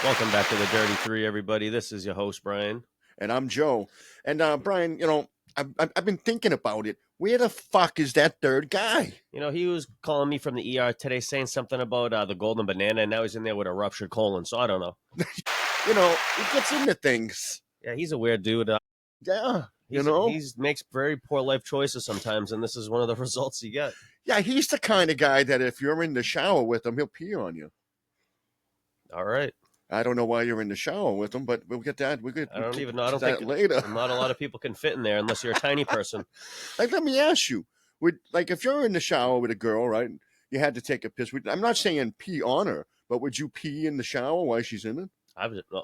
Welcome back to the Dirty Three, everybody. This is your host, Brian. And I'm Joe. And Brian, I've been thinking about it. Where the fuck is that third guy? You know, he was calling me from the ER today saying something about the golden banana, and now he's in there with a ruptured colon, so I don't know. He gets into things. Yeah, he's a weird dude. Yeah, He makes very poor life choices sometimes, and this is one of the results you get. Yeah, he's the kind of guy that if you're in the shower with him, he'll pee on you. All right. I don't know why you're in the shower with him, but we'll get that. I don't even know. I don't that think later. Not a lot of people can fit in there unless you're a tiny person. Like, let me ask you, if you're in the shower with a girl, right? You had to take a piss. I'm not saying pee on her, but would you pee in the shower while she's in it?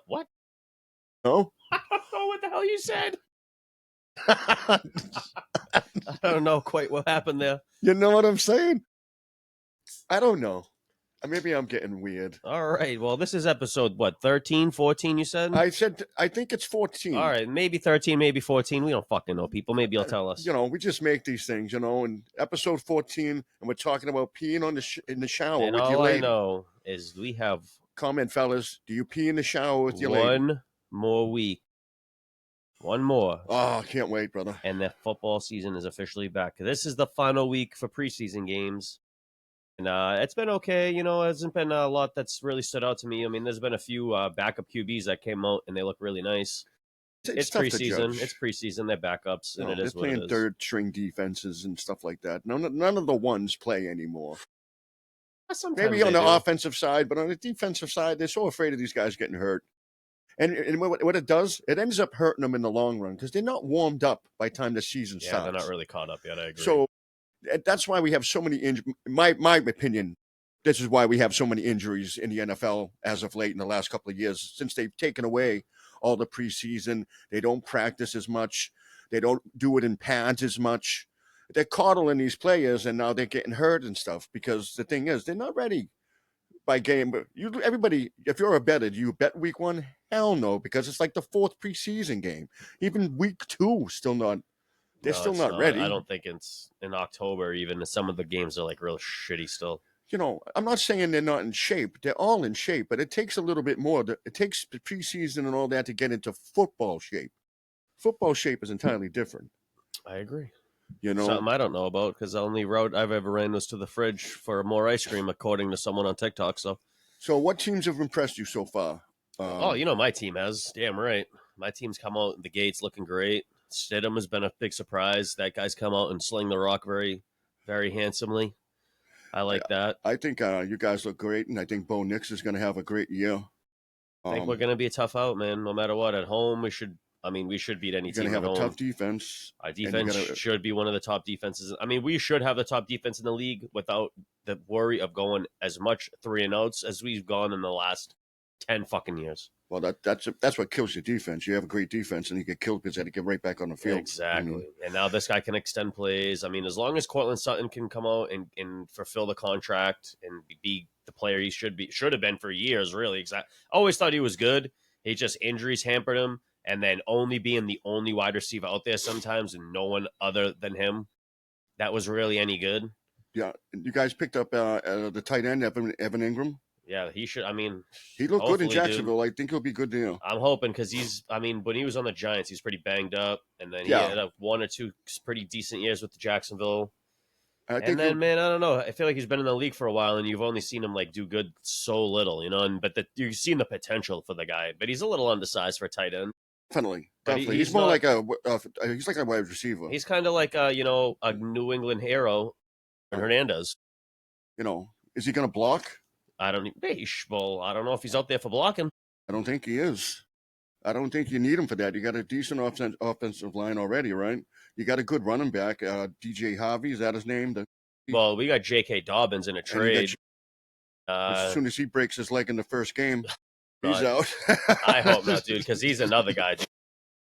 What? No. I don't know what the hell you said. I don't know quite what happened there. You know what I'm saying? I don't know. Maybe I'm getting weird. All right. Well, this is episode, 13, 14, you said? I think it's 14. All right. Maybe 13, maybe 14. We don't fucking know, people. Maybe you'll tell us. We just make these things, and episode 14, and we're talking about peeing in the shower and with all your lady. I know is we have... Comment, fellas. Do you pee in the shower with your lady? One more week. One more. Oh, I can't wait, brother. And the football season is officially back. This is the final week for preseason games. And it's been okay. It hasn't been a lot that's really stood out to me. I mean, there's been a few backup QBs that came out, and they look really nice. It's preseason. It's preseason. They're backups, and it is what it is. They're playing third-string defenses and stuff like that. None of the ones play anymore. Sometimes maybe on the offensive side, but on the defensive side, they're so afraid of these guys getting hurt. And what it does, it ends up hurting them in the long run because they're not warmed up by the time the season starts. Yeah, they're not really caught up yet. I agree. So that's why we have so many injuries. My opinion, this is why we have so many injuries in the NFL as of late in the last couple of years, since they've taken away all the preseason. They don't practice as much. They don't do it in pads as much. They're coddling these players, and now they're getting hurt and stuff because the thing is, they're not ready by game. But everybody, if you're a bettor, do you bet week 1? Hell no, because it's like the 4th preseason game. Even week 2, still not. They're still not ready. I don't think it's in October. Even some of the games are like real shitty still. I'm not saying they're not in shape. They're all in shape, but it takes a little bit more. It takes the preseason and all that to get into football shape. Football shape is entirely different. I agree. Something I don't know about, because the only route I've ever ran was to the fridge for more ice cream, according to someone on TikTok. So what teams have impressed you so far? My team has. Damn right. My team's come out the gates looking great. Stidham has been a big surprise. That guy's come out and sling the rock very, very handsomely. I like that. I think you guys look great, and I think Bo Nix is going to have a great year. I think we're going to be a tough out, man. No matter what, at home we should beat any team. You're going to have a tough defense. Our defense should be one of the top defenses. I mean, we should have the top defense in the league without the worry of going as much 3-and-outs as we've gone in the last 10 fucking years. Well, that's what kills your defense. You have a great defense, and you get killed because they had to get right back on the field. Exactly. And now this guy can extend plays. I mean, as long as Courtland Sutton can come out and fulfill the contract and be the player he should have been for years, really. I always thought he was good. He just injuries hampered him, and then only being the only wide receiver out there sometimes and no one other than him, that was really any good. Yeah. You guys picked up the tight end, Evan Ingram. Yeah, he should. I mean, he looked good in Jacksonville. Dude. I think he'll be good there. I'm hoping because when he was on the Giants, he's pretty banged up. And then he had 1 or 2 pretty decent years with the Jacksonville. I don't know. I feel like he's been in the league for a while, and you've only seen him do good so little, but you've seen the potential for the guy. But he's a little undersized for a tight end. Definitely. He's more like a wide receiver. He's kind of like a New England hero, Hernandez. Is he going to block? I don't know if he's out there for blocking. I don't think he is. I don't think you need him for that. You got a decent offensive line already, right? You got a good running back. DJ Harvey, is that his name? Well, we got J.K. Dobbins in a trade. As soon as he breaks his leg in the first game, he's out. I hope not, dude, because he's another guy.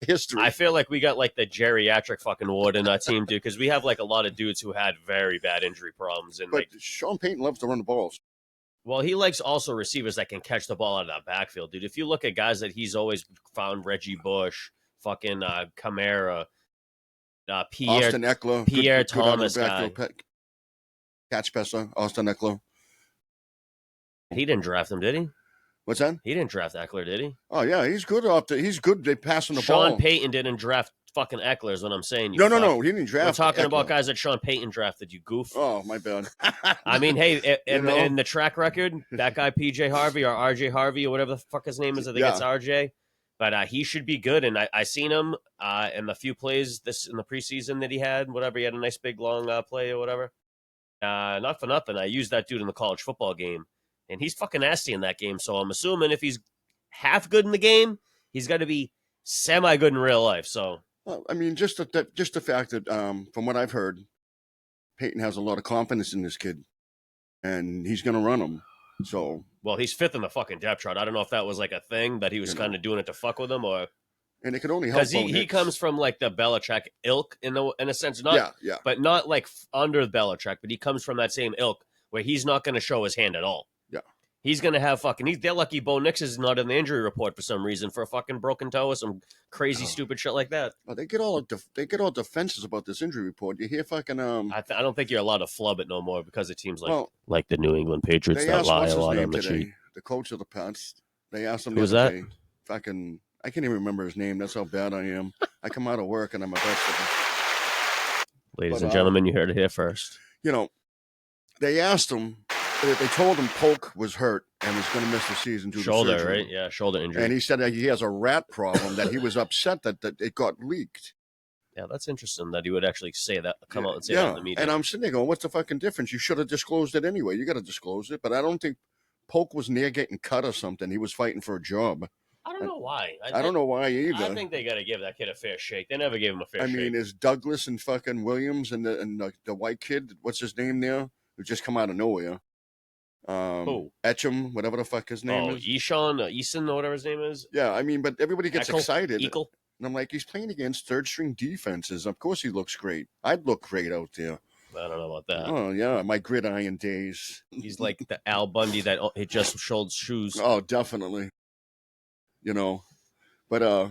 History. I feel like we got the geriatric fucking ward in our team, dude, because we have a lot of dudes who had very bad injury problems. And but Sean Payton loves to run the balls. Well, he likes also receivers that can catch the ball out of that backfield, dude. If you look at guys that he's always found, Reggie Bush, fucking Kamara, Austin Eckler, Pierre Thomas guy. Catch Pesa, Austin Eckler. He didn't draft him, did he? What's that? He didn't draft Eckler, did he? Oh yeah, he's good he's good at passing the Sean ball. Payton didn't draft fucking Eckler is what I'm saying. You No, he didn't draft. We're talking Eckler. about guys that Sean Payton drafted, you goof. Oh, my bad. I mean, hey, You know? and the track record, that guy PJ Harvey or RJ Harvey or whatever the fuck his name is, I think it's RJ. But he should be good, and I seen him in the few plays in the preseason that he had. Whatever, he had a nice big long play or whatever. Not for nothing, I used that dude in the college football game, and he's fucking nasty in that game. So I'm assuming if he's half good in the game, he's got to be semi good in real life. So, well, I mean, just the fact that from what I've heard, Peyton has a lot of confidence in this kid, and he's going to run him. So, well, he's fifth in the fucking depth chart. I don't know if that was like a thing that he was kind of doing it to fuck with him, or and it could only help because he comes from like the Belichick ilk in a sense, not but not like under Belichick, but he comes from that same ilk where he's not going to show his hand at all. Yeah, he's going to have fucking. They're lucky Bo Nix is not in the injury report for some reason for a fucking broken toe or some crazy stupid shit like that. Well, they get all defenses about this injury report. You hear fucking I don't think you're allowed to flub it no more because of teams like the New England Patriots that lie a lot on the cheat. The coach of the Pats. They asked him. Who's that? Fucking. I can't even remember his name. That's how bad I am. I come out of work and I'm a vegetable. Ladies and gentlemen, you heard it here first. You know, they asked him. They told him Polk was hurt and was going to miss the season due to shoulder, surgery. right? Yeah, shoulder injury. And he said that he has a rat problem. That he was upset that it got leaked. Yeah, that's interesting that he would actually say that, come out and say that in the meeting. And I'm sitting there going, "What's the fucking difference? You should have disclosed it anyway. You got to disclose it." But I don't think Polk was near getting cut or something. He was fighting for a job. I don't know why. I don't know why either. I think they got to give that kid a fair shake. They never gave him a fair shake. I mean, is Douglas and fucking Williams and the white kid, what's his name there, who just come out of nowhere? Who? Etcham, whatever the fuck his name is. Eason, or whatever his name is. Yeah, I mean, but everybody gets excited. Eagle. And I'm like, he's playing against third-string defenses. Of course he looks great. I'd look great out there. I don't know about that. Oh, yeah, my gridiron days. He's like the Al Bundy that he just sold shoes. Oh, definitely. You know, but I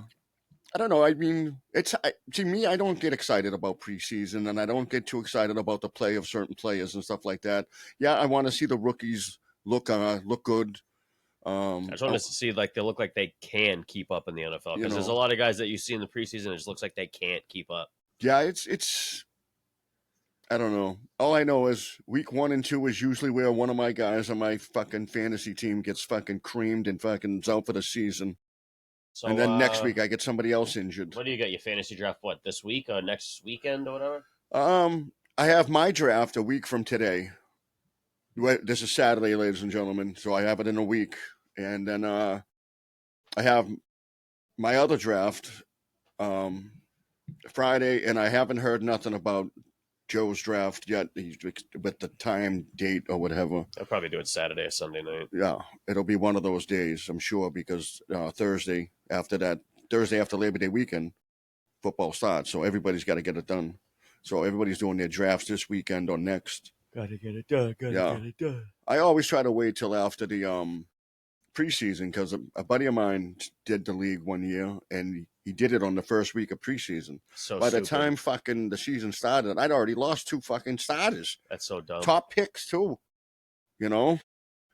don't know. I mean, to me, I don't get excited about preseason, and I don't get too excited about the play of certain players and stuff like that. Yeah, I want to see the rookies look good. I just want to see like they look like they can keep up in the NFL because there's a lot of guys that you see in the preseason. It just looks like they can't keep up. Yeah, it's. I don't know. All I know is week 1 and 2 is usually where one of my guys on my fucking fantasy team gets fucking creamed and fucking is out for the season. So, and then next week I get somebody else injured. What do you got? Your fantasy draft, what, this week or next weekend or whatever? I have my draft a week from today. This is Saturday, ladies and gentlemen, so I have it in a week. And then I have my other draft Friday, and I haven't heard nothing about Joe's draft yet. He's with the time, date, or whatever. I'll probably do it Saturday or Sunday night. Yeah, it'll be one of those days, I'm sure, because Thursday after Labor Day weekend, football starts. So everybody's got to get it done. So everybody's doing their drafts this weekend or next. Got to get it done. Get it done. I always try to wait till after the preseason because a buddy of mine did the league one year, and he did it on the first week of preseason. So by the time fucking the season started, I'd already lost 2 fucking starters. That's so dumb. Top picks too, you know.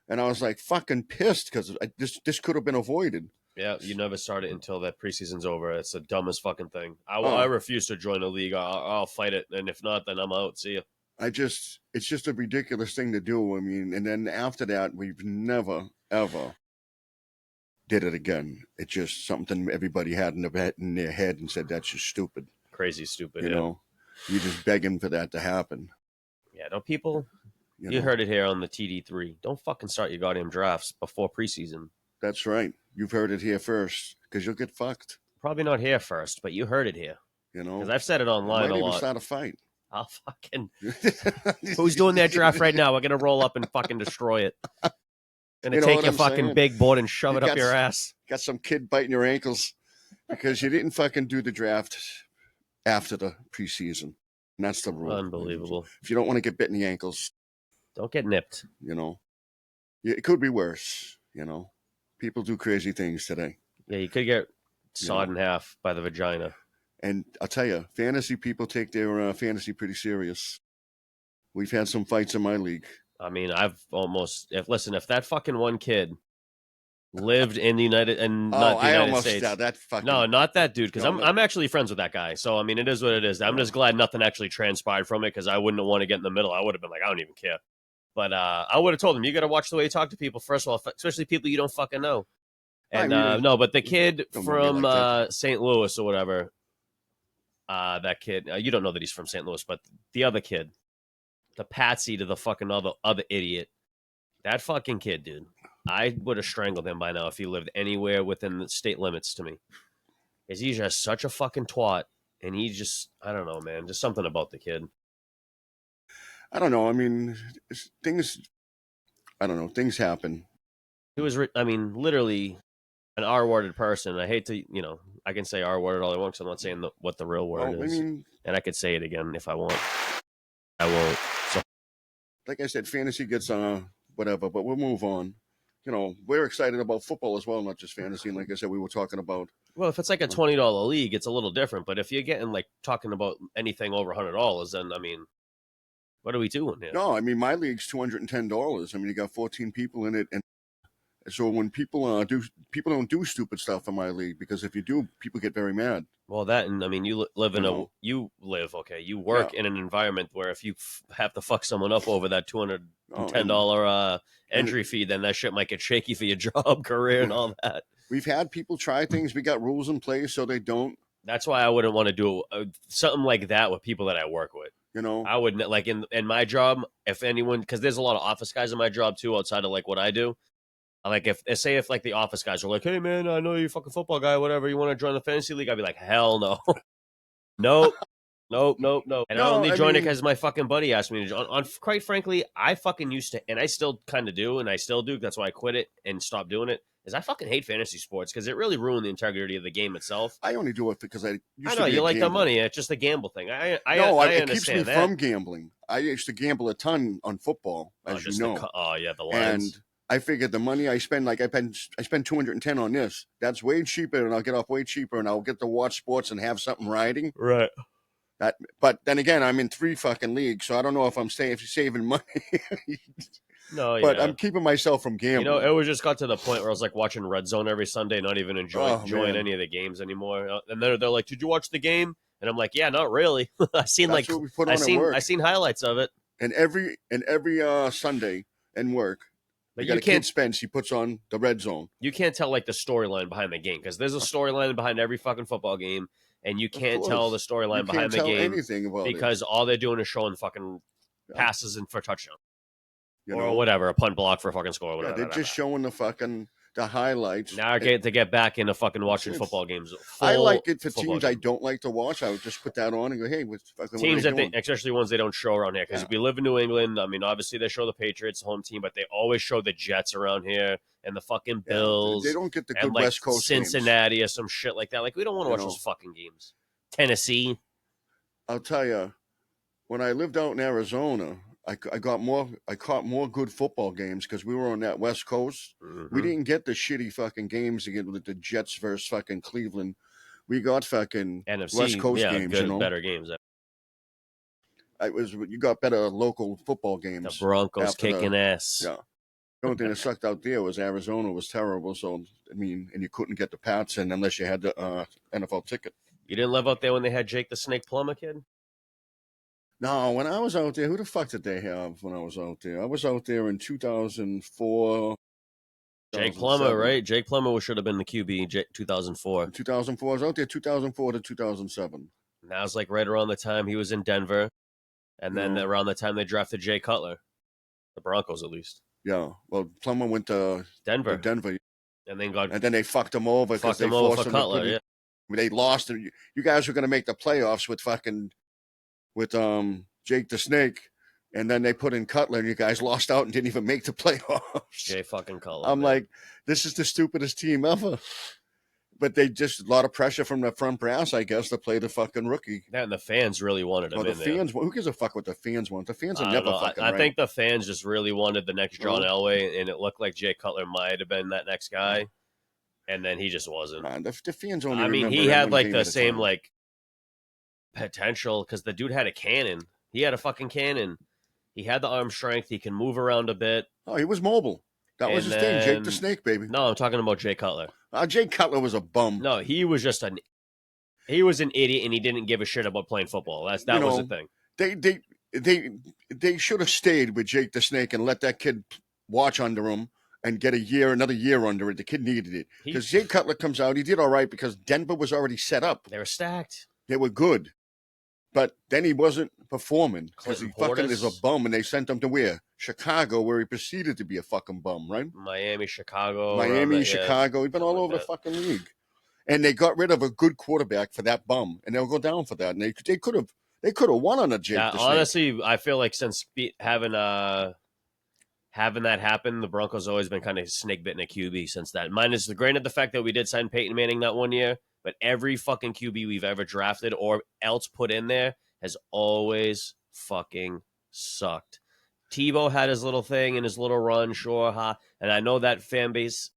And I was like fucking pissed because this could have been avoided. Yeah, you never start it until that preseason's over. It's the dumbest fucking thing. I refuse to join a league. I'll fight it, and if not, then I'm out. See ya. It's just a ridiculous thing to do. I mean, and then after that, we've never ever did it again. It's just something everybody had in their head and said that's just stupid. Crazy stupid. You know, you're just begging for that to happen. Yeah, don't people. You heard it here on the TD3. Don't fucking start your goddamn drafts before preseason. That's right. You've heard it here first because you'll get fucked. Probably not here first, but you heard it here. You know, because I've said it online might a lot. Even start a fight. I'll fucking. Who's doing that draft right now? We're gonna roll up and fucking destroy it. Gonna take your fucking big board and shove it up your ass. Got some kid biting your ankles because you didn't fucking do the draft after the preseason. And that's the rule. Unbelievable. If you don't want to get bit in the ankles, don't get nipped. You know, it could be worse. You know, people do crazy things today. Yeah, you could get sawed in half by the vagina. And I'll tell you, fantasy people take their fantasy pretty serious. We've had some fights in my league. I mean, I've almost... If that fucking one kid lived in the United and Oh, not the I United almost States. that fucking. No, not that dude. Because No, I'm actually friends with that guy. So I mean, it is what it is. I'm just glad nothing actually transpired from it because I wouldn't want to get in the middle. I would have been like, I don't even care. But I would have told him, you got to watch the way you talk to people. First of all, especially people you don't fucking know. I And mean, no, but the kid don't know me from like that. St. Louis or whatever, that kid, you don't know that he's from St. Louis, but the other kid, the patsy to the fucking other idiot, that fucking kid, dude. I would have strangled him by now if he lived anywhere within the state limits to me. Is he's just such a fucking twat, and he just, I don't know, man, just something about the kid. I don't know. I mean, things. I don't know. Things happen. He was, I mean, literally an R-worded person. I hate to, I can say R-worded all I want because I'm not saying what the real word Well, I is, mean, and I could say it again if I want. I won't. So like I said, fantasy gets whatever, but we'll move on. We're excited about football as well, not just fantasy. And like I said, we were talking about. well, if it's like a $20 league, it's a little different. But if you're getting like talking about anything over $100, then I mean, what are we doing here? No, I mean my league's $210. I mean you got 14 people in it, and so when people people don't do stupid stuff in my league because if you do, people get very mad. Well, that and I mean, you live in you work Yeah. in an environment where if you have to fuck someone up over that $210 entry fee, then that shit might get shaky for your job, career, and all that. We've had people try things. We got rules in place so they don't. That's why I wouldn't want to do something like that with people that I work with. I wouldn't like in my job. If anyone, because there's a lot of office guys in my job too, outside of like what I do. Like if like the office guys are like, hey man, I know you're a fucking football guy, whatever. You want to join the fantasy league? I'd be like, hell no, nope. Nope. And I only joined it because my fucking buddy asked me to join. Quite frankly, I fucking used to, and I still kind of do, and I still do. That's why I quit it and stopped doing it. Is I fucking hate fantasy sports because it really ruined the integrity of the game itself. I only do it because I know you like the money. It's just a gamble thing. I it keeps me that. from gambling. I used to gamble a ton on football, as you know. The lines. And I figured the money I spend, like I spend 210 on this. That's way cheaper, and I'll get off way cheaper, and I'll get to watch sports and have something riding. Right. But then again, I'm in 3 fucking leagues, so I don't know if I'm saving money. No, but I'm keeping myself from gambling. It was just got to the point where I was like watching Red Zone every Sunday, not even enjoying any of the games anymore. And they're like, "Did you watch the game?" And I'm like, "Yeah, not really. I seen I seen highlights of it." And every Sunday and work. But you can't Spence. He puts on the Red Zone. You can't tell like the storyline behind the game because there's a storyline behind every fucking football game, and you can't tell the storyline behind the game because all they're doing is showing fucking passes and for touchdown, or whatever, a punt block for a fucking score. Or whatever. They're just showing the highlights. Now I get to get back into fucking watching football games. I like it for teams I don't like to watch. I would just put that on and go, hey, what's fucking teams that especially ones they don't show around here because we live in New England. I mean, obviously they show the Patriots, home team, but they always show the Jets around here and the fucking Bills. They don't get the good West Coast Cincinnati games. Or some shit like that. Like we don't want to watch those fucking games. Tennessee. I'll tell you, when I lived out in Arizona, I caught more good football games because we were on that West Coast. Mm-hmm. We didn't get the shitty fucking games again with the Jets versus fucking Cleveland. We got fucking NFC, West Coast games, good, better games. You got better local football games. The Broncos kicking ass. Yeah. The only thing that sucked out there was Arizona was terrible. So I mean, and you couldn't get the Pats in unless you had the NFL ticket. You didn't live out there when they had Jake the Snake Plumber, kid? No, when I was out there, who the fuck did they have when I was out there? I was out there in 2004. Jake Plummer, right? Jake Plummer should have been the QB 2004. 2004. I was out there 2004 to 2007. And that was like right around the time he was in Denver. And then around the time they drafted Jay Cutler. The Broncos, at least. Yeah. Well, Plummer went to Denver. And then they fucked him over because they forced him Cutler, yeah. They lost. You guys were going to make the playoffs with Jake the Snake, and then they put in Cutler, and you guys lost out and didn't even make the playoffs. Jay fucking Cutler. I'm like, this is the stupidest team ever. But they just a lot of pressure from the front brass, I guess, to play the fucking rookie. That and the fans really wanted him in there. Who gives a fuck what the fans want? The fans are never fucking I think the fans just really wanted the next John Elway, and it looked like Jay Cutler might have been that next guy, and then he just wasn't. The fans only. I mean, he had like the same like potential because the dude had a cannon. He had a fucking cannon. He had the arm strength. He can move around a bit. Oh, he was mobile. That was And his thing, Jake the then- Snake, baby. No, I'm talking about Jay Cutler. Jake Cutler was a bum. No, he was just an idiot, and he didn't give a shit about playing football. That was the thing. They should have stayed with Jake the Snake and let that kid watch under him and get another year under it. The kid needed it because Jake Cutler comes out. He did all right because Denver was already set up. They were stacked. They were good, but then he wasn't performing because he Clinton fucking Portis. is a bum, and they sent him to where? Chicago, where he proceeded to be a fucking bum, right? Miami, Chicago. Miami, yeah. Chicago. He's been all like over the that. fucking league, and they got rid of a good quarterback for that bum, and they'll go down for that. And they could have won on a Jake. Yeah, the Snake. honestly, I feel like since having that happen, the Broncos always been kind of snake bitten a QB since that. Minus granted the fact that we did sign Peyton Manning that one year, but every fucking QB we've ever drafted or else put in there has always fucking sucked. Tebow had his little thing and his little run, sure, and I know that fan base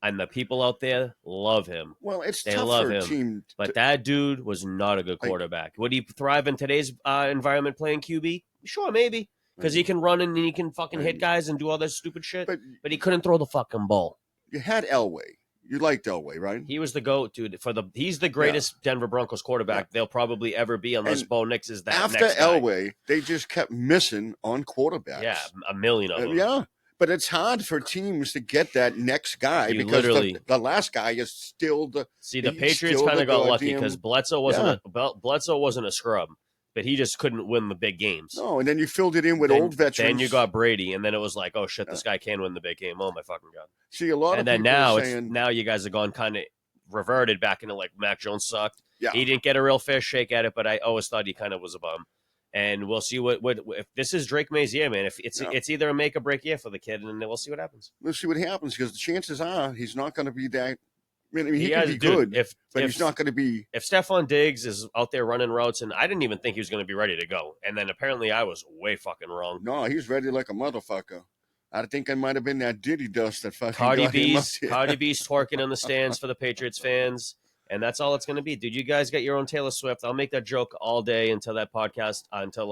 and the people out there love him. Well, it's They tough love for a him. team. But that dude was not a good quarterback. Would he thrive in today's environment playing QB? Sure, maybe. Because he can run and he can fucking hit guys and do all that stupid shit. But he couldn't throw the fucking ball. You had Elway. You liked Elway, right? He was the GOAT, dude. He's the greatest Denver Broncos quarterback they'll probably ever be unless Bo Nix is that after next guy. Elway, they just kept missing on quarterbacks. Yeah, a million of them. Yeah. But it's hard for teams to get that next guy You because literally- the last guy is still the. See, the he's Patriots still kind the of got lucky goddamn- because Bledsoe wasn't a scrub, but he just couldn't win the big games. No, and then you filled it in with old veterans. Then you got Brady, and then it was like, oh shit, this guy can win the big game. Oh my fucking god! See, a lot And of then people now are saying, now you guys have gone kind of reverted back into like Mac Jones sucked. Yeah. He didn't get a real fair shake at it, but I always thought he kind of was a bum. And we'll see what if this is Drake May's year, man. If it's either a make or break year for the kid, and then we'll see what happens. We'll see what happens because the chances are he's not going to be that. I mean, he can has- be dude, good, but he's not going to be. If Stephon Diggs is out there running routes, and I didn't even think he was going to be ready to go, and then apparently I was way fucking wrong. No, he's ready like a motherfucker. I think I might have been that Diddy dust that fucking Cardi got him up B's there. Cardi B's twerking in the stands for the Patriots fans, and that's all it's going to be. Dude, you guys get your own Taylor Swift. I'll make that joke all day until that podcast, until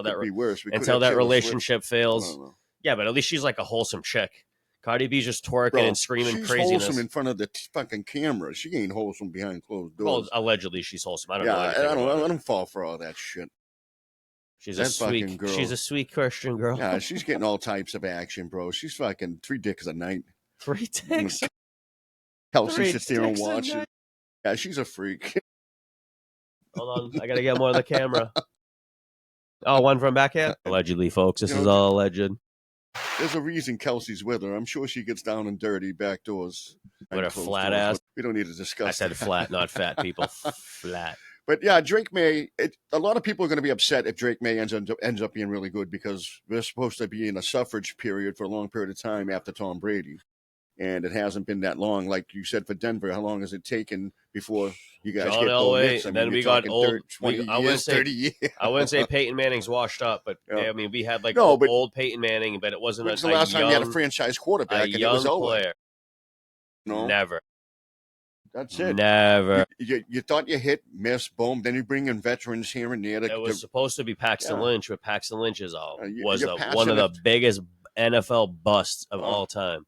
Could be worse. We could until have that Taylor relationship Swift. I fails. don't know. Yeah, but at least she's like a wholesome chick. Cardi B's just twerking Bro, and screaming she's craziness. wholesome in front of the fucking camera. She ain't wholesome behind closed Well, doors. allegedly she's wholesome. I don't yeah, know anything about I it. don't fall for all that shit. She's that a sweet fucking girl. She's a sweet Christian girl. Yeah, she's getting all types of action, bro. She's fucking 3 dicks a night. 3 dicks. Kelsey 3 sits there and dicks a watches. night. Yeah, she's a freak. Hold on, I gotta get more of the camera. Oh, one from back here? Allegedly, folks. This You know, is all alleged. There's a reason Kelsey's with her. I'm sure she gets down and dirty back doors. With her closed flat doors, ass. but we don't need to discuss I said that. flat, not fat, people. Flat. But yeah, Drake May. A lot of people are going to be upset if Drake May ends up being really good because we're supposed to be in a suffrage period for a long period of time after Tom Brady, and it hasn't been that long. Like you said, for Denver, how long has it taken before you guys John get Bo Elway, Nix? I and mean, then you're we got talking old- 20 I wouldn't years, say- 30 years. I wouldn't say Peyton Manning's washed up, but Yeah. I mean, we had like No, but- old Peyton Manning, but it wasn't When's a the last time young, you had a franchise quarterback a and it was young Elway? player. No, Never. that's it. Never. You thought you hit, miss, boom. Then you bring in veterans here and there. It was supposed to be Paxton Yeah. Lynch, but Paxton Lynch is all You're was one passing of the it- biggest NFL busts of Oh. all time.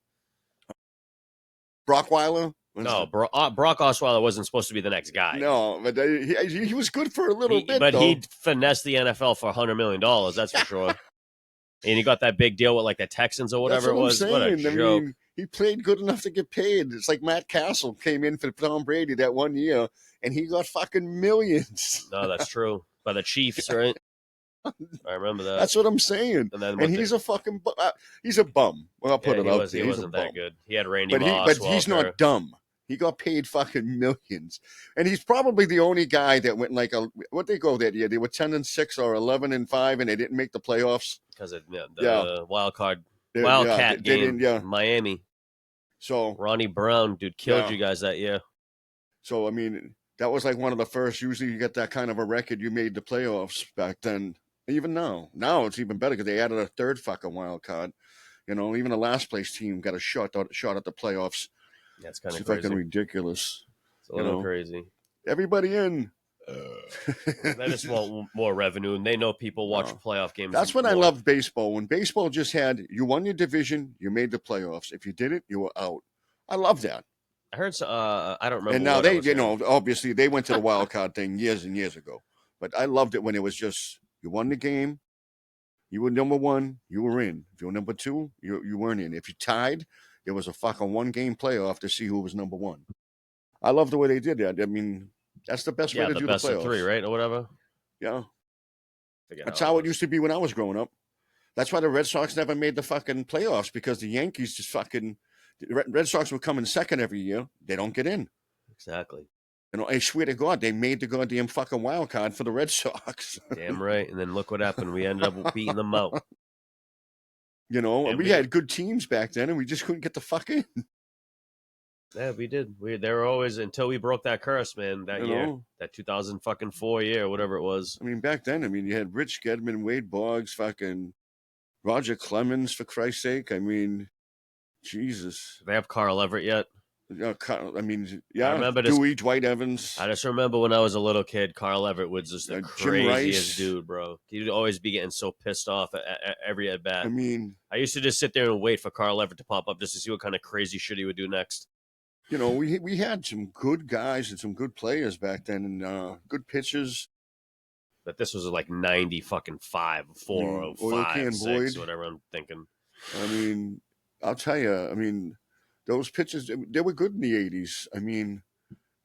Brockweiler? No, Brock Osweiler wasn't supposed to be the next guy. No, but he was good for a little bit, but though. he finessed the NFL for $100 million. That's for sure. And he got that big deal with like the Texans or whatever That's it was. I'm What a saying. joke! I mean, he played good enough to get paid. It's like Matt Castle came in for Tom Brady that one year, and he got fucking millions. No, that's true. By the Chiefs, right? I remember that. That's what I'm saying. and then And he's a fucking he's a bum. Well, I'll put it out there. He He's wasn't a bum. that good. He had Randy But Moss. he's Walter. not dumb. He got paid fucking millions, and he's probably the only guy that went like what they go that year. They were 10-6 or 11-5, and they didn't make the playoffs. because of the Yeah. wild card They- Wildcat they game. didn't- yeah. Miami. So Ronnie Brown, dude, killed Yeah. you guys that year. So, I mean, that was like one of the first. Usually you get that kind of a record, you made the playoffs back then. Even now. Now it's even better because they added a third fucking wild card. You know, even the last place team got a shot at the playoffs. That's kind It's of crazy. fucking ridiculous. It's a little know. crazy. Everybody in. They just want more revenue, and they know people watch No. playoff games. That's when I more. loved baseball. When baseball just had, you won your division, you made the playoffs. If you didn't, you were out. I love that. I heard. I don't remember. And now what I they, was you hearing. know, obviously they went to the wild card thing years and years ago. But I loved it when it was just, you won the game, you were number one, you were in. If you were number two, you weren't in. If you tied, it was a fucking 1-game playoff to see who was number one. I love the way they did that. I mean, that's the best way Yeah, to the do the best of three, playoffs. right, or whatever. Yeah. Forget That's how how it it was. used to be when I was growing up. That's why the Red Sox never made the fucking playoffs, because the Yankees just fucking, the Red Sox would come in second every year. They don't get in. Exactly. You know, I swear to God, they made the goddamn fucking wild card for the Red Sox. Damn right. And then look what happened. We ended up beating them out. You know, And we had good teams back then, and we just couldn't get the fuck in. Yeah, we did. They were always, until we broke that curse, man. That You year, know? that 2004 year, whatever it was. I mean, back then, I mean, you had Rich Gedman, Wade Boggs, fucking Roger Clemens, for Christ's sake. I mean, Jesus. Do they have Carl Everett yet? I mean, yeah, I remember Dewey, Dwight Evans, I just remember when I was a little kid, Carl Everett was just the Jim Rice. craziest dude, bro. He'd always be getting so pissed off at every at bat. I mean, I used to just sit there and wait for Carl Everett to pop up just to see what kind of crazy shit he would do next. you know, we had some good guys and some good players back then, and good pitchers. But this was like 90 fucking 5, 4, Oil 5, Can 6, Boyd. whatever I'm thinking. I mean, I'll tell you, I mean, those pitchers, they were good in the 80s. I mean,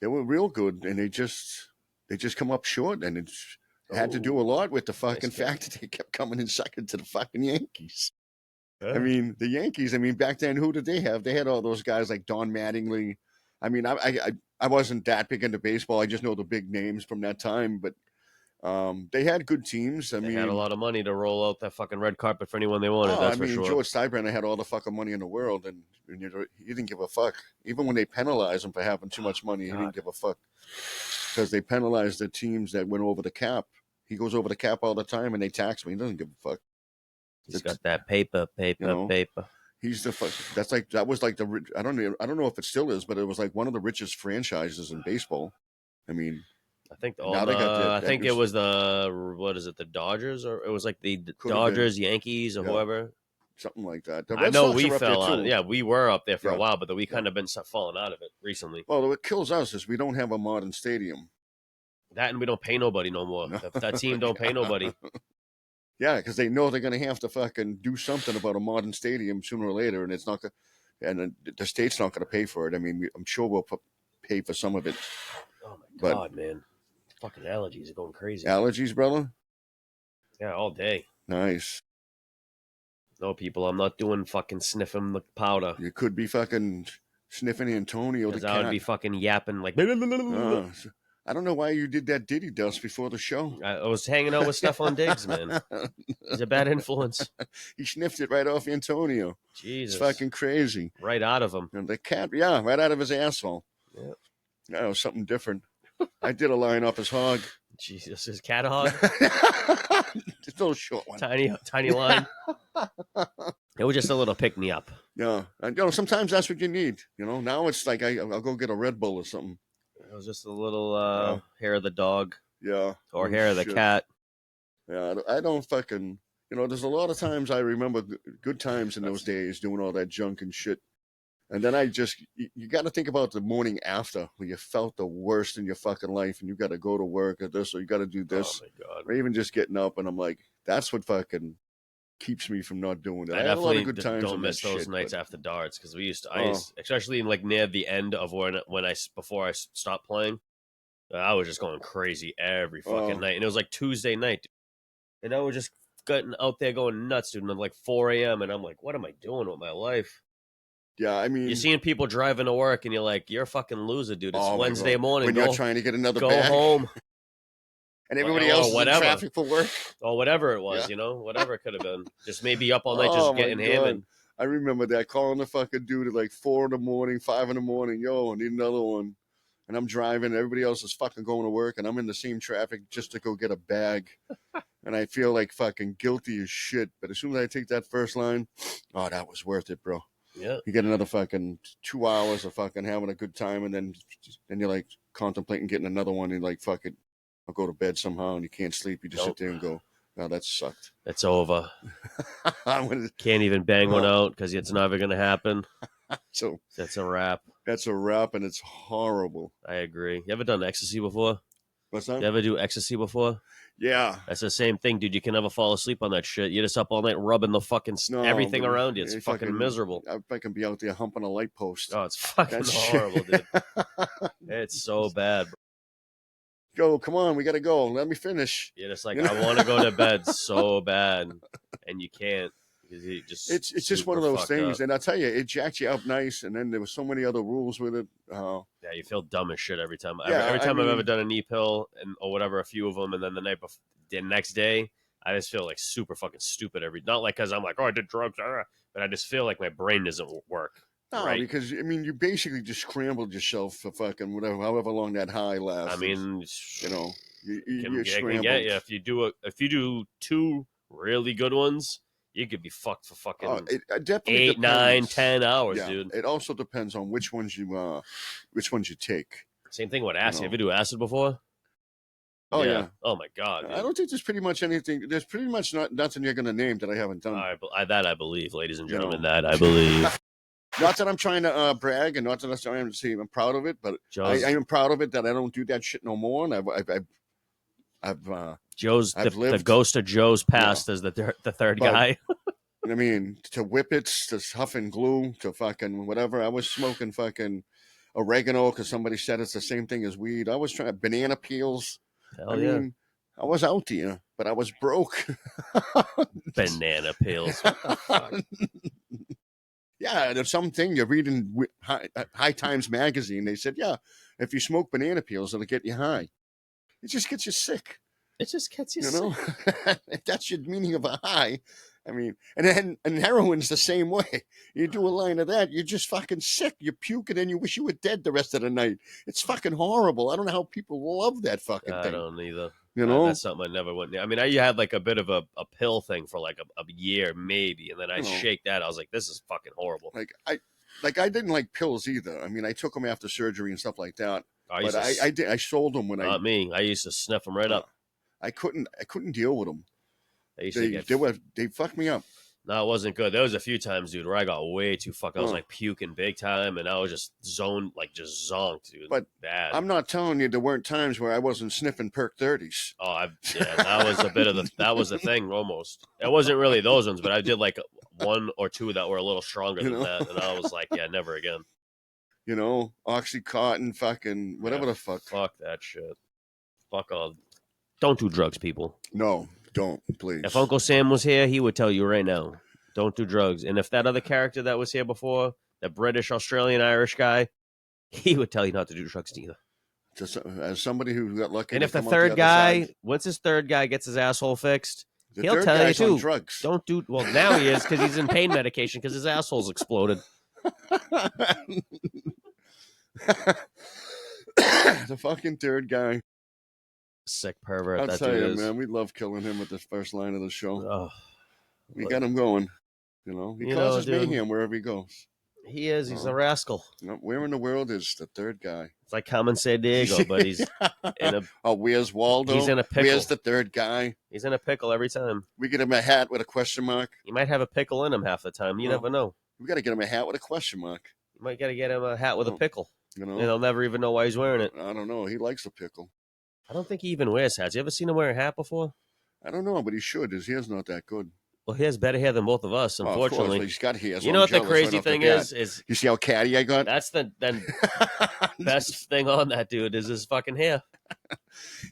they were real good, and they just come up short, and it had to do a lot with the fucking Nice guy. fact that they kept coming in second to the fucking Yankees. Yeah. I mean, the Yankees, I mean, back then, who did they have? They had all those guys like Don Mattingly. I mean, I wasn't that big into baseball. I just know the big names from that time, but they had good teams. They had a lot of money to roll out that fucking red carpet for anyone they wanted. That's for sure. George Steinbrenner had all the fucking money in the world, and he didn't give a fuck. Even when they penalized him for having too much money, he didn't give a fuck, because they penalized the teams that went over the cap. He goes over the cap all the time, and they tax him. He doesn't give a fuck. He's got that paper. You know, he's the fuck. That was like the, I don't know if it still is, but it was like one of the richest franchises in baseball. I mean, I think now they got I think it was the Dodgers, or it was like the Could have Dodgers, Yankees, or Yeah. whoever. something like that. The I Red know Sox we are up there, fell out. too. Yeah, we were up there for a Yeah. while, but we kind of been falling out of it recently. Well, what kills us is we don't have a modern stadium. That, and we don't pay nobody no more. No. That team don't pay nobody. Yeah, because they know they're going to have to fucking do something about a modern stadium sooner or later, and it's not going. And the state's not going to pay for it. I mean, I'm sure we'll pay for some of it. Oh my But- god, man! Fucking allergies are going crazy. Allergies, brother? Yeah, all day. Nice. No, people, I'm not doing fucking sniffing the powder. You could be fucking sniffing Antonio the Because I would cat. be fucking yapping like. I don't know why you did that Diddy dust before the show. I was hanging out with Stephon Diggs, man. He's a bad influence. He sniffed it right off Antonio. Jesus. It's fucking crazy. Right out of him. And the cat, yeah, right out of his asshole. Yep. Yeah, it was something different. I did a line off his hog. Jesus, his cat hog. Just a little short one. Tiny line. It was just a little pick me up. Yeah, and you know, sometimes that's what you need. You know, now it's like I'll go get a Red Bull or something. It was just a little hair of the dog Yeah, or Oh, hair of the shit. cat. Yeah, I don't fucking. You know, there's a lot of times I remember good times in those days doing all that junk and shit. And then you got to think about the morning after when you felt the worst in your fucking life, and you got to go to work or this, or you got to do this, Oh my god. or even just getting up. And I'm like, that's what fucking keeps me from not doing it. I I had a lot definitely of good times. don't on miss that those shit, nights but- after darts because we used to, Oh. especially in like near the end of before I stopped playing, I was just going crazy every fucking Oh. night, and it was like Tuesday night, and I was just getting out there going nuts, dude. And I'm like 4 a.m. and I'm like, what am I doing with my life? Yeah, I mean, You're seeing people driving to work, and you're like, you're a fucking loser, dude. It's Oh, my Wednesday God. morning. when you're trying to get another go bag, home and everybody or else is in whatever. traffic for work. or whatever it was, Yeah. whatever it could have been. Just maybe up all night, Oh, just my getting God. hammered. I remember that, calling the fucking dude at like 4 a.m, 5 a.m. Yo, I need another one. And I'm driving. Everybody else is fucking going to work, and I'm in the same traffic just to go get a bag. And I feel like fucking guilty as shit. But as soon as I take that first line, oh, that was worth it, bro. Yeah. You get another fucking 2 hours of fucking having a good time, and then you're like contemplating getting another one, and like fuck it. or go to bed somehow and you can't sleep. You just Nope. sit there and go, "Oh, that sucked." It's over. I'm Can't even bang one Oh. out because it's never going to happen. So That's a wrap. that's a wrap, and it's horrible. I agree. You ever done ecstasy before? What's You that? ever do ecstasy before? Yeah. That's the same thing, dude. You can never fall asleep on that shit. You're just up all night rubbing the fucking No, everything but around you. It's if fucking miserable. If I can be out there humping a light post. Oh, it's fucking That's horrible, dude. It's so bad, bro. Go, come on, we gotta go. Let me finish. You're just like, You know? I want to go to bed so bad, and you can't because you just It's just one of super those fucked things, up. and I tell you, it jacked you up nice. And then there was so many other rules with it. Yeah, you feel dumb as shit every time. Yeah, every I time I've ever mean- done a knee pill or whatever, a few of them, and then the next day, I just feel like super fucking stupid not like because I'm like, oh, I did drugs, but I just feel like my brain doesn't work. No, right? because I mean, you basically just scrambled yourself for fucking whatever, however long that high lasts. I mean, you know, it you're can scrambled. get you if you do two really good ones, you could be fucked for fucking It definitely 8, 9, depends. 10 hours, Yeah, dude. it also depends on which ones you take. Same thing with acid. You know. Have you do acid before? Oh yeah. Oh my god. Dude. I don't think there's pretty much anything. There's pretty much nothing you're gonna name that I haven't done. That I believe, ladies and You know. gentlemen, that I believe. Not that I'm trying to brag, and not that I'm saying I'm proud of it, but I am proud of it that I don't do that shit no more. And I've the lived. ghost of Joe's past as the third guy. I mean, to whippets, to huff and glue, to fucking whatever. I was smoking fucking oregano because somebody said it's the same thing as weed. I was trying banana peels. Hell yeah. mean, I was out there, but I was broke. Banana peels. What the fuck? Yeah, there's something you're reading High Times magazine. They said, yeah, if you smoke banana peels, it'll get you high. It just gets you sick. It just gets you You sick. know, if that's your meaning of a high. I mean, and heroin's the same way. You do a line of that, you're just fucking sick. You puke and then you wish you were dead the rest of the night. It's fucking horrible. I don't know how people love that fucking thing. I don't either. You know, that's something I never went near. I mean, I had like a bit of a pill thing for like a year maybe, and then I shake that. I was like, this is fucking horrible. Like I didn't like pills either. I mean, I took them after surgery and stuff like that. But I sold them when not me. I used to sniff them right up. I couldn't deal with them. They fucked me up. No, it wasn't good. There was a few times, dude, where I got way too fucked. I was like puking big time, and I was just zonked, dude. But bad. I'm not telling you there weren't times where I wasn't sniffing Perk 30s. Oh, that was a bit of that was the thing almost. It wasn't really those ones, but I did like one or two that were a little stronger than that, and I was like, yeah, never again. You know, Oxycontin, fucking whatever the fuck. Fuck that shit. Fuck all. Don't do drugs, people. No, don't, please. If Uncle Sam was here, he would tell you right now, don't do drugs. And if that other character that was here before, the British, Australian, Irish guy, he would tell you not to do drugs either. Just as somebody who got lucky. And if the third guy, once his third guy gets his asshole fixed, he'll tell you too. Drugs. Don't do. Well, now he is because he's in pain medication because his asshole's exploded. The fucking third guy. Sick pervert. I'll that tell dude you, is. man. We love killing him with the first line of the show. Oh, we got him going. You know, he causes mayhem wherever he goes. He is. He's a rascal. Where in the world is the third guy? It's like Carmen Sandiego, but he's in a. Oh, where's Waldo? He's in a pickle. Where's the third guy? He's in a pickle every time. We get him a hat with a question mark. He might have a pickle in him half the time. You never know. We got to get him a hat with a question mark. You might got to get him a hat with a pickle. You know, and he'll never even know why he's wearing it. I don't know. He likes a pickle. I don't think he even wears hats. You ever seen him wear a hat before? I don't know, but he should. His hair's not that good. Well, he has better hair than both of us, unfortunately. He's got hair. You know what the crazy thing is? You see how catty I got? That's the best thing on that dude is his fucking hair.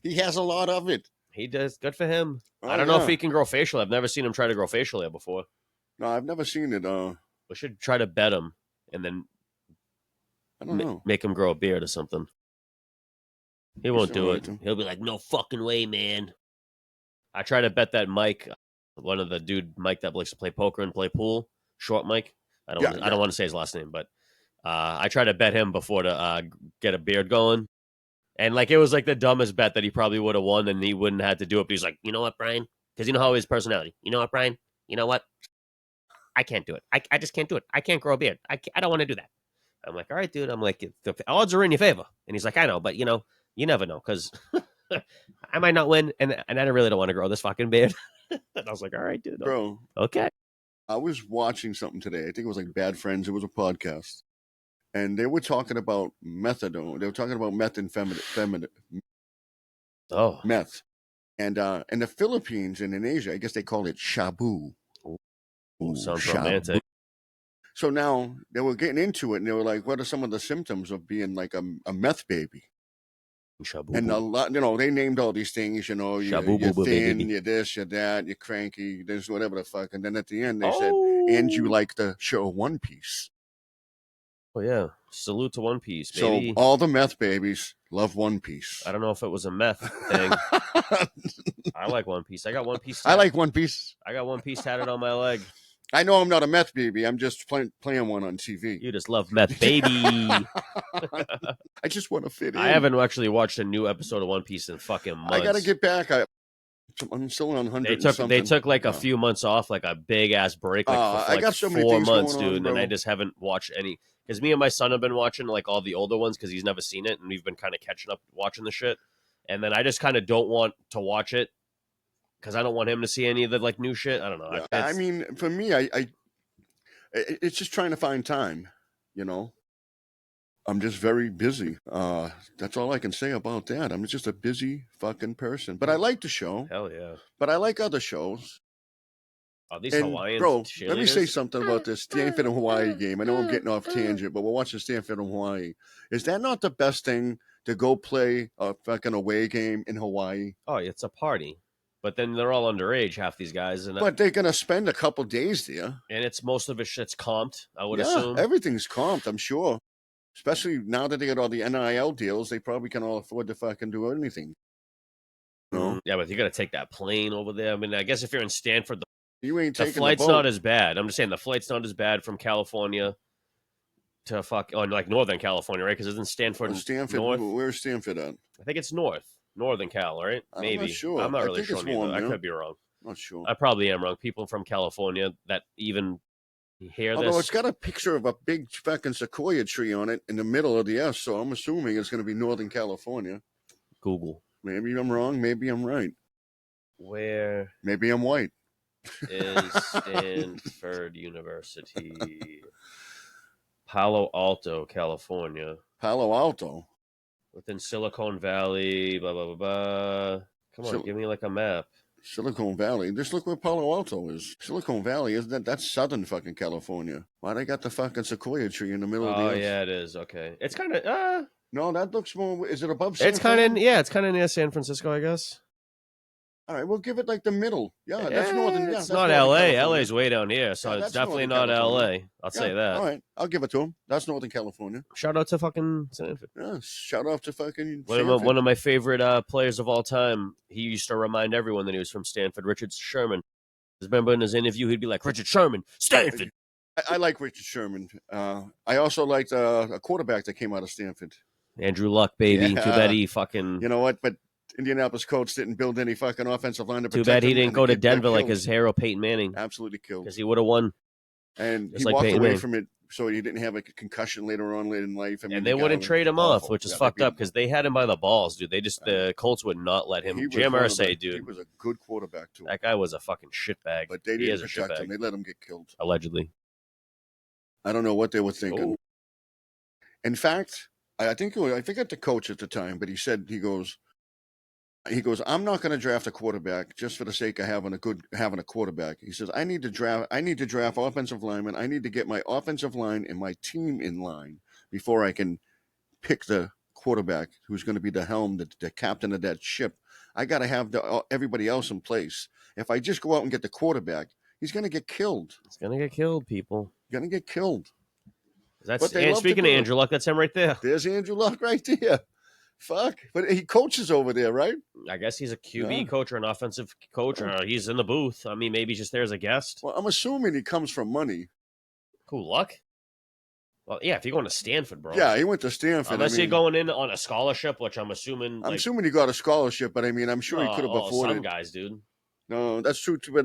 He has a lot of it. He does. Good for him. I don't know if he can grow facial. I've never seen him try to grow facial hair before. No, I've never seen it. We should try to bet him and then I don't know. Make him grow a beard or something. He won't do it. Right. He'll be like, no fucking way, man. I try to bet that Mike, one of the dude Mike that likes to play poker and play pool, short Mike. I don't want to say his last name, but I try to bet him before to get a beard going. And like it was like the dumbest bet that he probably would have won, and he wouldn't have to do it. But he's like, you know what, Brian? Because you know how his personality. You know what, Brian? You know what? I can't do it. I just can't do it. I can't grow a beard. I don't want to do that. I'm like, all right, dude. I'm like, the odds are in your favor. And he's like, I know, but you never know because I might not win, and I really don't want to grow this fucking beard. And I was like, all right, dude. Bro, Okay. I was watching something today. I think it was like Bad Friends. It was a podcast. And they were talking about methadone. They were talking about methamphetamine, Oh. meth. And in the Philippines and in Asia, I guess they call it shabu. Ooh, sounds shabu. romantic. So now they were getting into it, and they were like, "What are some of the symptoms of being like a meth baby?" Shabu. And a lot, they named all these things. You're Shabu-boo-boo, thin, baby. you're this, you're that, you're cranky, this, whatever the fuck. And then at the end, they said, "And you like the show One Piece." Oh yeah, salute to One Piece, So baby. all the meth babies love One Piece. I don't know if it was a meth thing. I like One Piece. I got One Piece. I like One Piece. I got One Piece tatted on my leg. I know I'm not a meth baby. I'm just playing one on TV. You just love meth, baby. I just want to fit in. I haven't actually watched a new episode of One Piece in fucking months. I got to get back. I'm still on 100. They took like a few months off, like a big ass break, like for I like got so many 4 things months, going on, dude. bro. And I just haven't watched any. Because me and my son have been watching like all the older ones because he's never seen it, and we've been kind of catching up watching the shit. And then I just kind of don't want to watch it because I don't want him to see any of the like new shit. I don't know. Yeah, I mean, for me, it's just trying to find time. I'm just very busy. That's all I can say about that. I'm just a busy fucking person. But I like the show. Hell yeah. But I like other shows. Oh, these And Hawaiian bro, cheerleaders? let me say something about this Stanford and Hawaii game. I know I'm getting off tangent, but we're watching Stanford and Hawaii. Is that not the best thing to go play a fucking away game in Hawaii? Oh, it's a party. But then they're all underage, half these guys. But they're going to spend a couple days there. And it's most of it shit's comped, I would assume. Everything's comped, I'm sure. Especially now that they got all the NIL deals, they probably can all afford to fucking do anything. No? Yeah, but you got to take that plane over there. I mean, I guess if you're in Stanford, you ain't the taking flight's the boat. not as bad. I'm just saying the flight's not as bad from California to like Northern California, right? Because isn't Stanford north? Where's Stanford at? I think it's Northern Cal, right? Maybe. I'm not sure. I'm not really sure. Warm, I could be wrong. Not sure. I probably am wrong. People from California that even hear Although this. it's got a picture of a big fucking sequoia tree on it in the middle of the S, so I'm assuming it's going to be Northern California. Google. Maybe I'm wrong. Maybe I'm right. Where? Maybe I'm white. Is Stanford University? Palo Alto, California. Palo Alto. Within Silicon Valley, blah, blah, blah, blah. Come on, give me like a map. Silicon Valley. Just look where Palo Alto is. Silicon Valley, isn't that's southern fucking California. Why they got the fucking sequoia tree in the middle of the earth? Yeah, it is. Okay. It's kind of, No, that looks more, is it above San It's kind of, it's kind of near San Francisco, I guess. All right, we'll give it like the middle. Yeah, that's northern. Yeah, it's that's not Northern LA. California. LA's way down here, so it's definitely not LA. I'll say that. All right, I'll give it to him. That's Northern California. Shout out to fucking Stanford. Yeah, shout out to fucking one of my favorite players of all time. He used to remind everyone that he was from Stanford. Richard Sherman. Remember in his interview, he'd be like, "Richard Sherman, Stanford." I like Richard Sherman. I also liked a quarterback that came out of Stanford. Andrew Luck, baby. Yeah. Too bad he fucking. You know what? But Indianapolis Coach didn't build any fucking offensive line to protect him. Too bad he didn't go to Denver like his hero Peyton Manning. Absolutely killed. Because he would have won. And Just he like walked Peyton away Manning. from it so he didn't have a concussion later on in life. I mean, And they wouldn't trade him off, which is fucked up because they had him by the balls, dude. The Colts would not let him. Jim Irsay, dude. He was a good quarterback, too. That guy was a fucking shitbag. But they didn't protect him. They let him get killed. Allegedly. I don't know what they were thinking. Oh. In fact, I forget the coach at the time, but he said, he goes, I'm not going to draft a quarterback just for the sake of having a quarterback. He says, I need to draft offensive linemen. I need to get my offensive line and my team in line before I can pick the quarterback who's going to be the helm, the captain of that ship. I got to have everybody else in place. If I just go out and get the quarterback, he's going to get killed. He's going to get killed, people. Going to get killed. Speaking of Andrew Luck, that's him right there. There's Andrew Luck right there. Fuck. But he coaches over there, right? I guess he's a QB coach or an offensive coach, or he's in the booth. I mean, maybe he's just there as a guest. Well, I'm assuming he comes from money. Cool Luck? Well, yeah, if you're going to Stanford, bro. Yeah, he went to Stanford. Unless you're going in on a scholarship, which I'm assuming. I'm assuming he got a scholarship, but I mean, I'm sure he could have afforded. Some guys, dude. No, that's true too. But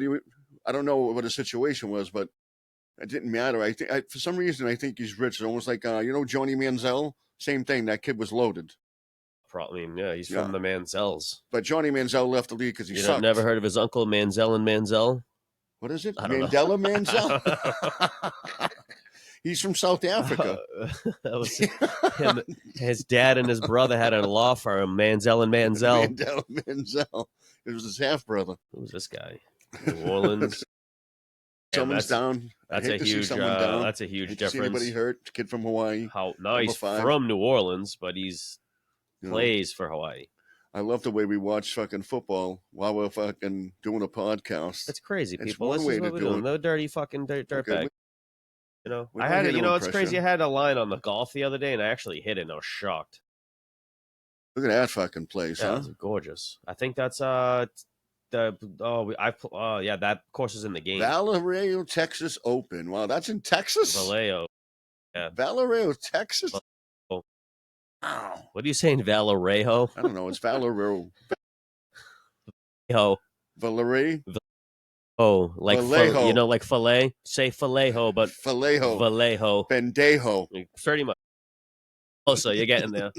I don't know what the situation was, but it didn't matter. I think for some reason I think he's rich. It's almost like Johnny Manziel. Same thing. That kid was loaded. I mean, yeah, he's from the Manziels. But Johnny Manziel left the league because he You sucked. never heard of his uncle Manziel and Manziel? What is it? I don't know. Mandela Manziel? He's from South Africa. That was him. His dad and his brother had a law firm, Manziel and Manziel. Mandela Manziel. It was his half brother. Who's this guy? New Orleans. Someone's down. That's a huge. That's a huge difference. Anybody hurt? Kid from Hawaii. He's from New Orleans, but he's plays for Hawaii. I love the way we watch fucking football while we're fucking doing a podcast. It's crazy, people. This is what we're doing. No dirty fucking dirtbag. You know, I had it. You know, it's crazy. I had a line on the golf the other day, and I actually hit it, and I was shocked. Look at that fucking place, huh? That's gorgeous. I think that's that course is in the game. Vallejo, Texas Open. Wow, that's in Texas. Vallejo, yeah. Vallejo, Texas. Wow. What are you saying, Vallejo? I don't know. It's Vallejo. Valerie. Oh, like you know, like filet. Say Vallejo, but Vallejo. Bendejo. Pretty much. Also, you're getting there.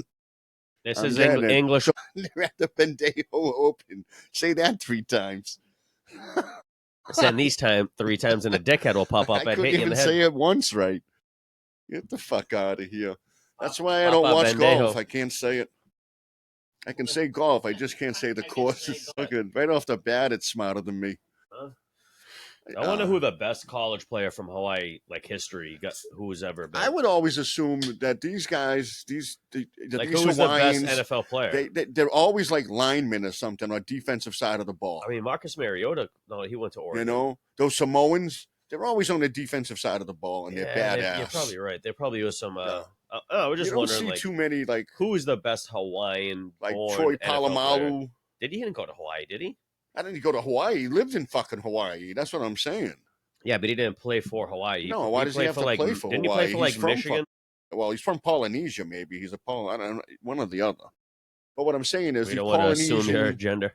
This is English. They're at the Bendejo Open. Say that 3 times. Saying these 3 times in a dickhead will pop up. I couldn't even say it once right. Get the fuck out of here. That's why I don't watch golf. I can't say it. I can say golf. I just can't say the course. It's fucking right off the bat. It's smarter than me. I wonder who the best college player from Hawaii, like history, who's ever been. I would always assume that these guys, these who's the best NFL player? They're always like linemen or something, or defensive side of the ball. I mean, Marcus Mariota, no, he went to Oregon. You know, those Samoans, they're always on the defensive side of the ball, and they're badass. You're probably right. There probably was some. We're just wondering, see too many like who is the best Hawaiian, like Troy Polamalu. He didn't go to Hawaii, did he? I didn't go to Hawaii. He lived in fucking Hawaii. That's what I'm saying. Yeah, but he didn't play for Hawaii. No, why does he have to play for Hawaii? Didn't he play for like Michigan? Well, he's from Polynesia. Maybe he's I don't know, one or the other. But what I'm saying is, we don't want to assume your gender.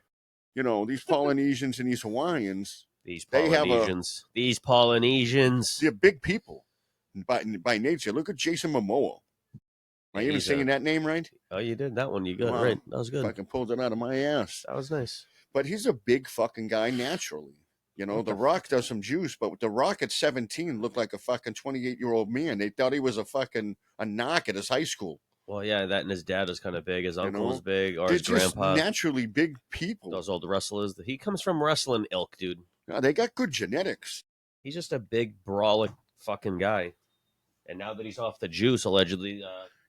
You know, these Polynesians and these Hawaiians. These Polynesians. They're big people by nature. Look at Jason Momoa. Am I even saying that name right? Oh, you did that one. You got it right. That was good. I fucking pulled it out of my ass. That was nice. But he's a big fucking guy naturally. You know, The Rock does some juice, but The Rock at 17 looked like a fucking 28-year-old man. They thought he was a knock at his high school. Well, yeah, that and his dad is kind of big. His uncle was big, or his They're grandpa. just naturally big people. Those old wrestlers. He comes from wrestling ilk, dude. Yeah, they got good genetics. He's just a big, brawling fucking guy. And now that he's off the juice, allegedly...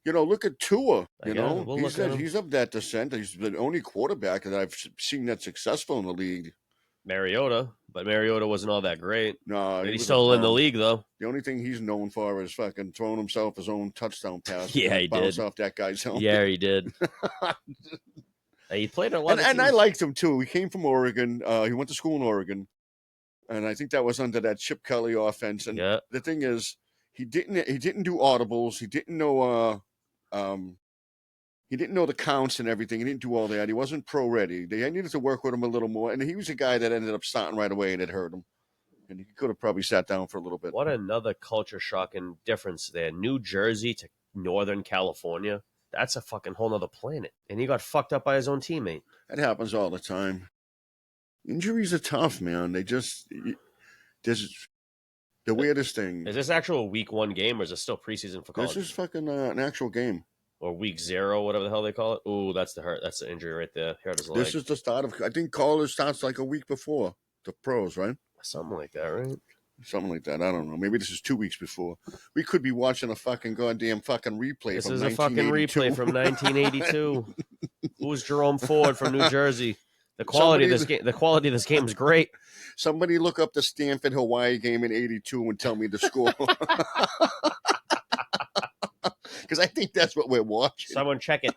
you know, look at Tua. He's of that descent. He's the only quarterback that I've seen that's successful in the league. Mariota, but Mariota wasn't all that great. No, he's still in the league though. The only thing he's known for is fucking throwing himself his own touchdown pass. Yeah, he did. Off that guy's helmet. Yeah, he did. He played a lot, and I liked him too. He came from Oregon. He went to school in Oregon, and I think that was under that Chip Kelly offense. And the thing is, he didn't do audibles. He didn't know. He didn't know the counts and everything. He didn't do all that. He wasn't pro ready. They needed to work with him a little more. And he was a guy that ended up starting right away, and it hurt him. And he could have probably sat down for a little bit. What another culture shock and difference there. New Jersey to Northern California. That's a fucking whole nother planet. And he got fucked up by his own teammate. That happens all the time. Injuries are tough, man. There's the weirdest thing. Is this actual week 1 game, or is it still preseason for college? This is fucking an actual game. Or week 0, whatever the hell they call it. Ooh, that's the hurt. That's the injury right there. Hurt his leg. This is the start of. I think college starts like a week before the pros, right? Something like that, right? Something like that. I don't know. Maybe this is 2 weeks before. We could be watching a fucking goddamn fucking replay. This is a fucking replay from 1982. Who's Jerome Ford from New Jersey? The quality of this game is great. Somebody look up the Stanford Hawaii game in '82 and tell me the score. Because I think that's what we're watching. Someone check it.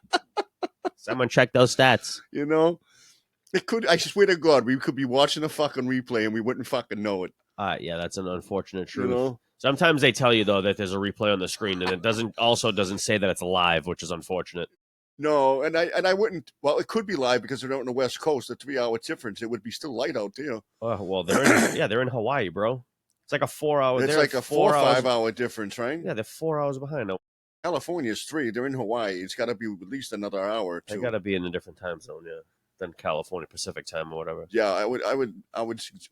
Someone check those stats. You know, it could. I swear to God, we could be watching a fucking replay and we wouldn't fucking know it. Yeah, that's an unfortunate truth. You know? Sometimes they tell you though that there's a replay on the screen, and it doesn't say that it's live, which is unfortunate. No, and I wouldn't. Well, it could be live because they're out on the West Coast. The 3-hour difference, it would be still light out there. Oh well, they're in Hawaii, bro. It's like a 4 hour. It's like a 4 or 5 hour difference, right? Yeah, they're 4 hours behind. California's 3. They're in Hawaii. It's got to be at least another hour or They two. got to be in a different time zone, yeah, than California Pacific time or whatever. Yeah, I would.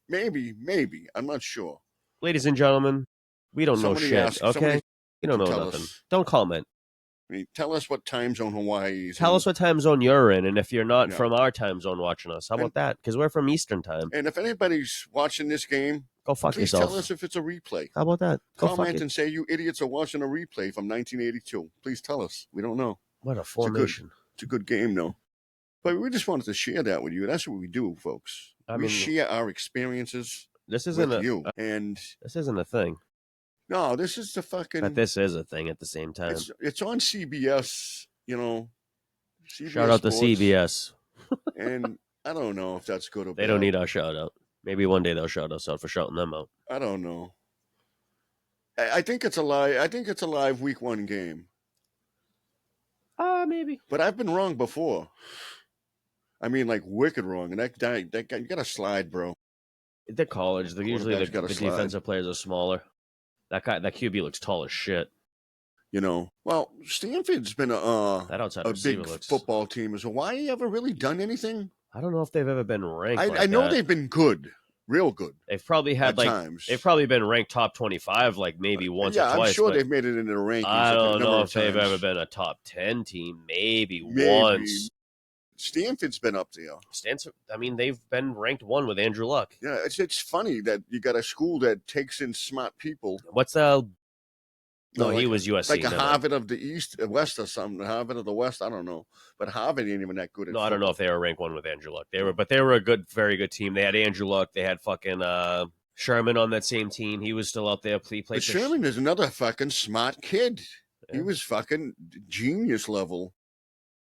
Maybe. I'm not sure. Ladies and gentlemen, we don't know Somebody shit, ask. okay? Somebody You don't can know tell nothing. us. Don't comment. I mean, tell us what time zone Hawaii is. Tell us what time zone you're in, and if you're not Yeah. from our time zone watching us, how about that? Because we're from Eastern time. And if anybody's watching this game, Go fuck please yourself. tell us if it's a replay. How about that? Go fuck Comment it. and say you idiots are watching a replay from 1982. Please tell us. We don't know. What a formation. It's a good game, though. But we just wanted to share that with you. That's what we do, folks. We share our experiences This isn't with you. And this isn't a thing. no, this is the fucking. But this is a thing at the same time. It's on CBS. You know. CBS Shout out to Sports, CBS. And I don't know if that's good or bad. They don't need our shout out. Maybe one day they'll shout us out for shouting them out. I don't know. I think it's a live. I think it's a live week 1 game. Maybe. But I've been wrong before. I mean, like wicked wrong. And that guy, you got to slide, bro. They're college. They're usually the gotta slide. defensive players are smaller. That QB looks tall as shit. You know, well, Stanford's been That outside a receiver big looks. football team. Has Hawaii ever really done anything? I don't know if they've ever been ranked. I know they've been good, real good. They've probably had at times. They've probably been ranked top 25 like maybe once or twice. Yeah, I'm sure they've made it into the rankings. I don't know if they've ever been a top 10 team. Maybe once. Stanford's been up there. Stanford. I mean, they've been ranked 1 with Andrew Luck. Yeah, it's funny that you got a school that takes in smart people. What's the? No, like, he was USC. Like a Harvard of the East, West, or something. Harvard of the West. I don't know, but Harvard ain't even that good. No, I don't know if they were ranked 1 with Andrew Luck. They were a good, very good team. They had Andrew Luck. They had fucking Sherman on that same team. He was still out there. But Sherman is another fucking smart kid. Yeah. He was fucking genius level.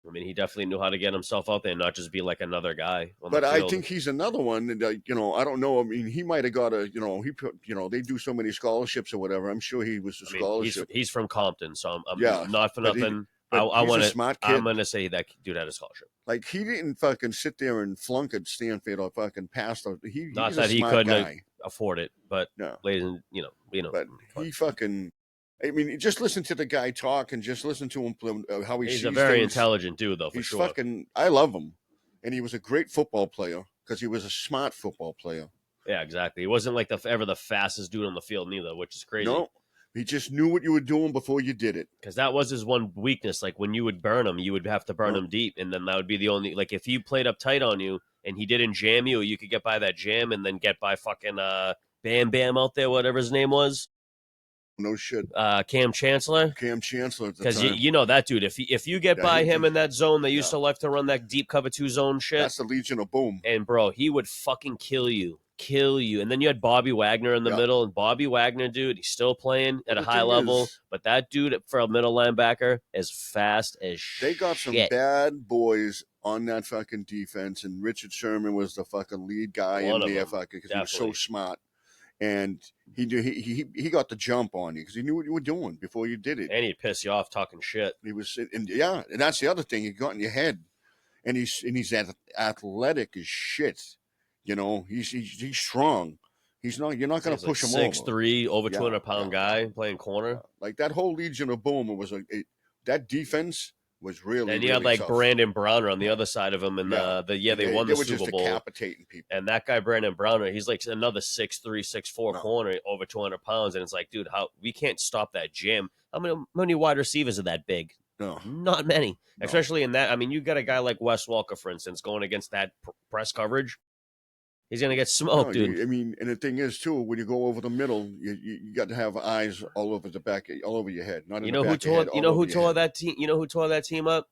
I mean, he definitely knew how to get himself out there and not just be like another guy. But I think he's another one that, I don't know. I mean, he might have got they do so many scholarships or whatever. I'm sure he was a scholarship. He's from Compton, so I'm yeah, not for nothing. I'm going to say that dude had a scholarship. Like, he didn't fucking sit there and flunk at Stanford or fucking pass. Not that he couldn't afford it, but no. ladies and But he fucking. I mean, just listen to the guy talk and just listen to him how he sees He's a very things. intelligent dude, though, for He's sure. Fucking, I love him. And he was a great football player because he was a smart football player. Yeah, exactly. He wasn't like ever the fastest dude on the field neither, which is crazy. No, he just knew what you were doing before you did it. Because that was his one weakness. Like, when you would burn him, you would have to burn him deep, and then that would be the only. Like, if he played up tight on you and he didn't jam you, you could get by that jam and then get by fucking Bam Bam out there, whatever his name was. No shit. Cam Chancellor. Because you know that dude. If you get by him in that zone, they used to like to run that deep cover 2 zone shit. That's the Legion of Boom. And bro, he would fucking kill you. And then you had Bobby Wagner in the middle, and Bobby Wagner, dude, he's still playing at a high level. But that dude for a middle linebacker is fast as shit. They got some bad boys on that fucking defense, and Richard Sherman was the fucking lead guy in there, fucking, because he was so smart. And he got the jump on you because he knew what you were doing before you did it. And he'd piss you off talking shit. He was, and that's the other thing. He got in your head, and he's athletic as shit. You know, he's strong. You're not going to push him over. 6'3", over 200-pound guy playing corner. Like that whole Legion of Boom, it was that defense was really. And you really had like tough. Brandon Browner on the other side of him, and they won the Super Bowl. They were just decapitating people. And that guy Brandon Browner, he's like another 6'3", 6'4" corner, over 200 pounds, and it's like, dude, how we can't stop that jam. How many wide receivers are that big? No, not many. No. Especially in that. I mean, you got a guy like Wes Welker, for instance, going against that press coverage. He's gonna get smoked, dude. I mean, and the thing is too, when you go over the middle, you got to have eyes all over the back, all over your head. Not in the back of your head, you know who tore that team? You know who tore that team up?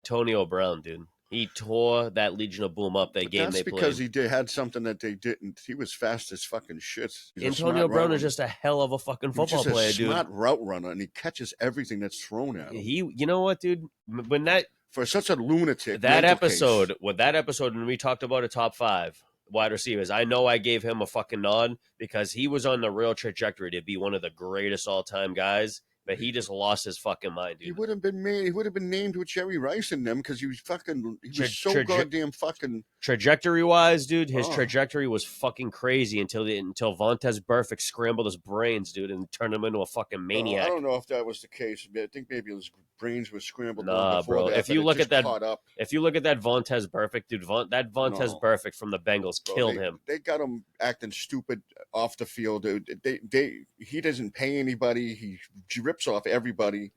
Antonio Brown, dude. He tore that Legion of Boom up. That game they played. That's because he had something that they didn't. He was fast as fucking shit. Antonio Brown is just a hell of a fucking football player, dude. He's a smart route runner, and he catches everything that's thrown at him. You know what, dude? When that for such a lunatic. That episode, when we talked about a top 5 wide receivers, I know I gave him a fucking nod because he was on the real trajectory to be one of the greatest all-time guys. But he just lost his fucking mind, He dude. would have been made. He would have been named with Jerry Rice in them because he was fucking. He was so Tra- goddamn fucking. Trajectory wise, dude, his Oh. trajectory was fucking crazy until Vontez Burfict scrambled his brains, dude, and turned him into a fucking maniac. I don't know if that was the case. I think maybe his brains were scrambled long Nah, before bro. that. If you look at that, caught up. if you look at that Vontez Burfict, dude, that Vontez No. Burfict from the Bengals Bro, killed him. They got him acting stupid off the field. He doesn't pay anybody. He rips off everybody.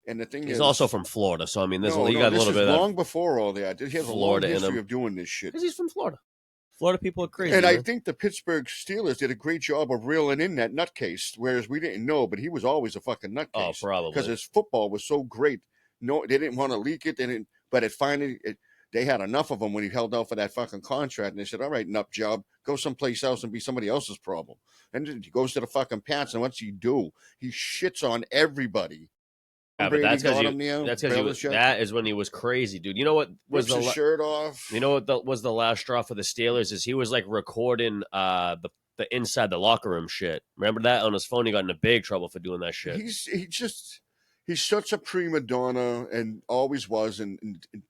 And the thing He's is, also from Florida, so I mean, no, you got a this little is bit of long before all that. He has Florida a in long history him. of doing this shit. because he's from Florida. Florida people are crazy. And man. I think the Pittsburgh Steelers did a great job of reeling in that nutcase, whereas we didn't know, but he was always a fucking nutcase. Oh, probably. Because his football was so great. No, they didn't want to leak it. But they had enough of him when he held out for that fucking contract, and they said, "All right, nut job, go someplace else and be somebody else's problem." And then he goes to the fucking Pats, and what's he do? He shits on everybody. Yeah, but that's because Belichick. that is when he was crazy, dude. You know what was Rips his shirt off? You know what was the last straw for the Steelers is he was like recording the inside the locker room shit. Remember that on his phone? He got into big trouble for doing that shit. He's such a prima donna and always was, and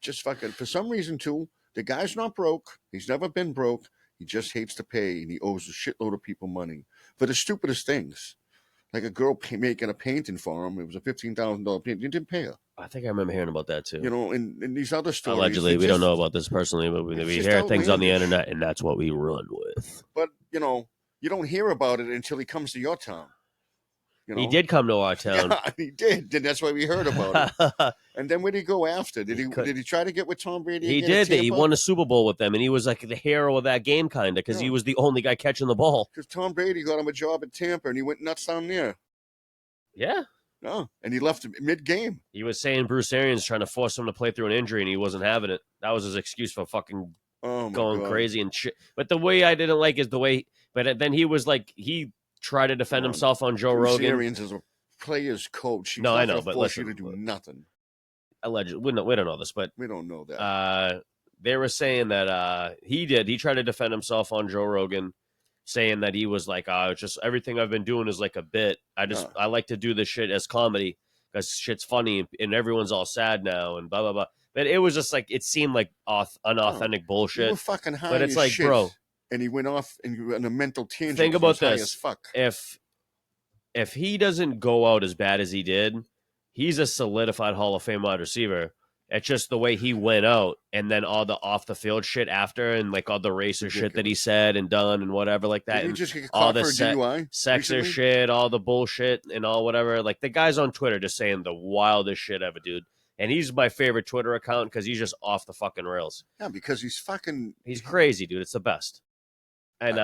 just fucking for some reason too. The guy's not broke. He's never been broke. He just hates to pay, and he owes a shitload of people money for the stupidest things. Like a girl making a painting for him. It was a $15,000 painting. You didn't pay her. I think I remember hearing about that too. You know, and these other stories. Allegedly, we don't know about this personally, but we hear things on the internet, and that's what we run with. But, you know, you don't hear about it until he comes to your town. You know? He did come to our town. Yeah, he did. And that's why we heard about it. And then where did he go after? Did he try to get with Tom Brady? He did. He won a Super Bowl with them, and he was like the hero of that game, kind of, because he was the only guy catching the ball. Because Tom Brady got him a job at Tampa, and he went nuts down there. Yeah. No, and he left mid-game. He was saying Bruce Arians trying to force him to play through an injury, and he wasn't having it. That was his excuse for fucking going crazy and shit. But the way I didn't like is the way. But then he was like, he tried to defend himself on Joe Bruce Rogan. Arians is a player's coach. He's no, not I know, but force listen, you to do nothing. Allegedly, we don't know this, but we don't know that. They were saying that he did. He tried to defend himself on Joe Rogan, saying that he was like, it's just everything I've been doing is like a bit. I like to do this shit as comedy because shit's funny and everyone's all sad now and blah blah blah. But it was just like it seemed like unauthentic bullshit. You were fucking high but it's like, shit, bro, and he went off in a mental tangent. Think about high this: as fuck. If he doesn't go out as bad as he did, he's a solidified Hall of Fame wide receiver. It's just the way he went out and then all the off the field shit after and like all the racist shit that he said and done and whatever like that. Did he and just get all caught the for DUI sexist shit, all the bullshit and all whatever. Like the guy's on Twitter just saying the wildest shit ever, dude. And he's my favorite Twitter account because he's just off the fucking rails. Yeah, because he's crazy, dude. It's the best. And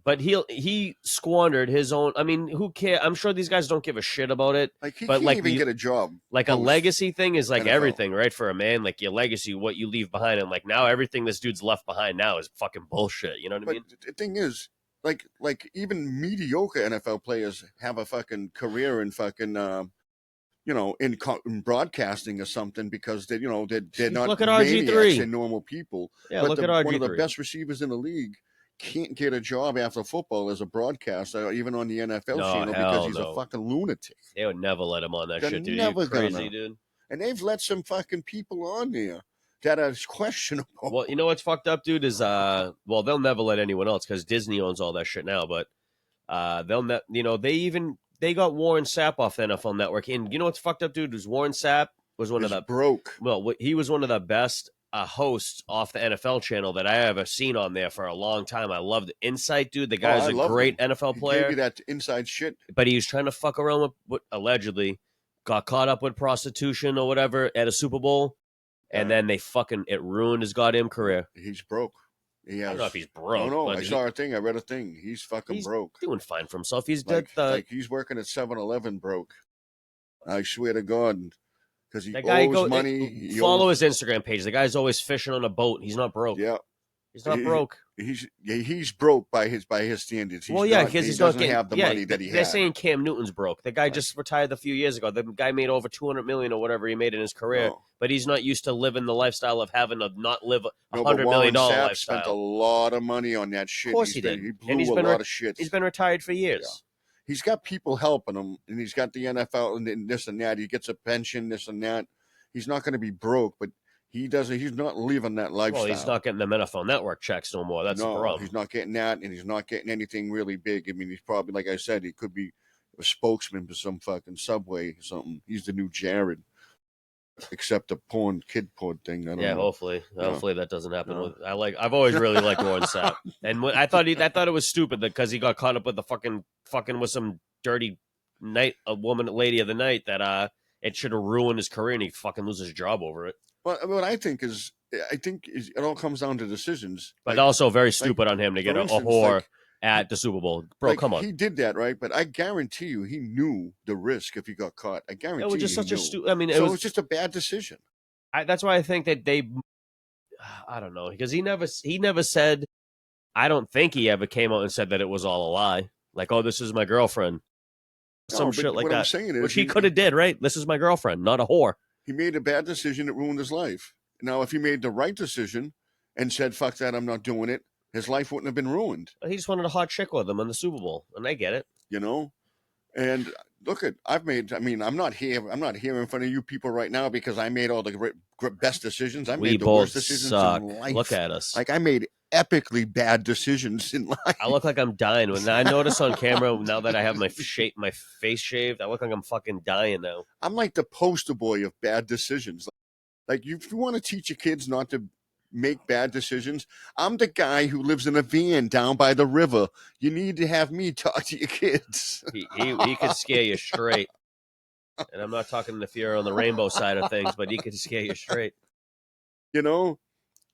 but he squandered his own. I mean, who cares? I'm sure these guys don't give a shit about it. Like he but can't even get a job. Like a legacy thing is like NFL. everything, right? For a man, like your legacy, what you leave behind, and like now everything this dude's left behind now is fucking bullshit. You know what I mean? The thing is, like even mediocre NFL players have a fucking career in fucking. In broadcasting or something because they're not look at maniacs RG3 and normal people. Yeah, but look at RG3. One of the best receivers in the league can't get a job after football as a broadcaster, even on the NFL channel because he's a fucking lunatic. They would never let him on that shit, dude. Never crazy, dude. And they've let some fucking people on there that are questionable. Well, you know what's fucked up, dude, is they'll never let anyone else because Disney owns all that shit now, but they got Warren Sapp off the NFL Network, and you know what's fucked up, dude? Is Warren Sapp was one of the broke. Well, he was one of the best hosts off the NFL channel that I ever seen on there for a long time. I loved the insight, dude. The guy's a great NFL player. He gave you that inside shit, but he was trying to fuck around with allegedly got caught up with prostitution or whatever at a Super Bowl, and then it ruined his goddamn career. He's broke. I don't know if he's broke. No, I saw a thing. I read a thing. He's fucking broke. Doing fine for himself. He's like he's working at 7-Eleven broke. I swear to God, because he owes money. Follow his Instagram page. The guy's always fishing on a boat. He's not broke. Yeah, he's not broke. He's broke by his standards. Because he doesn't have the money that he has. They're saying Cam Newton's broke. The guy just retired a few years ago. The guy made over $200 million or whatever he made in his career, but he's not used to living the lifestyle of having to not live $100 million lifestyle. Spent a lot of money on that shit. Of course he did. He blew a lot of shit. He's been retired for years. he's got people helping him, and he's got the NFL and this and that. He gets a pension, this and that. He's not going to be broke, but he doesn't. He's not living that lifestyle. Well, he's not getting the NFL Network checks no more. That's the No, problem. he's not getting that, and he's not getting anything really big. I mean, he's probably, like I said, he could be a spokesman for some fucking Subway or something. He's the new Jared, except the kid porn thing. I don't know. Hopefully Yeah. that doesn't happen. No. I've always really liked Warren Sapp, and I thought it was stupid because he got caught up with the fucking with some dirty lady of the night that it should have ruined his career, and he fucking loses his job over it. Well, what I think is it all comes down to decisions. But also very stupid on him to get a whore at the Super Bowl. Bro, come on. He did that, right? But I guarantee you he knew the risk if he got caught. I guarantee It was just you such a knew. stupid. I mean, So it was just a bad decision. That's why I think that I don't know, because he never said. I don't think he ever came out and said that it was all a lie. Like, oh, this is my girlfriend. Some shit like what that. I'm saying is, which he could have did, right? This is my girlfriend, not a whore. He made a bad decision that ruined his life. Now, if he made the right decision and said, fuck that, I'm not doing it, his life wouldn't have been ruined. He just wanted a hot chick with him in the Super Bowl, and I get it. You know? And look I'm not here in front of you people right now because I made all the best decisions. I made the worst decisions in life. Look at us. Like, I made epically bad decisions in life. I look like I'm dying. When I notice on camera, now that I have my face shaved, I look like I'm fucking dying now. I'm like the poster boy of bad decisions. Like, if you want to teach your kids not to make bad decisions, I'm the guy who lives in a van down by the river. You need to have me talk to your kids. He could scare you straight. And I'm not talking if you're on the rainbow side of things, but he could scare you straight. You know,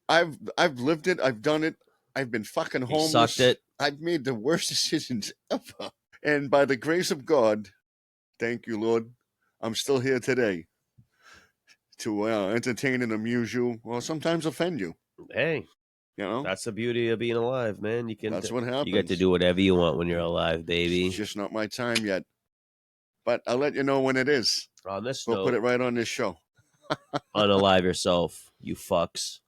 I've lived it. I've done it. I've been fucking homeless. He sucked it. I've made the worst decisions ever. And by the grace of God, thank you, Lord, I'm still here today to entertain and amuse you, or sometimes offend you. Hey, you know, that's the beauty of being alive, man. That's what happens. You get to do whatever you want when you're alive, baby. It's just not my time yet. But I'll let you know when it is. On this we'll put it right on this show. Unalive yourself, you fucks.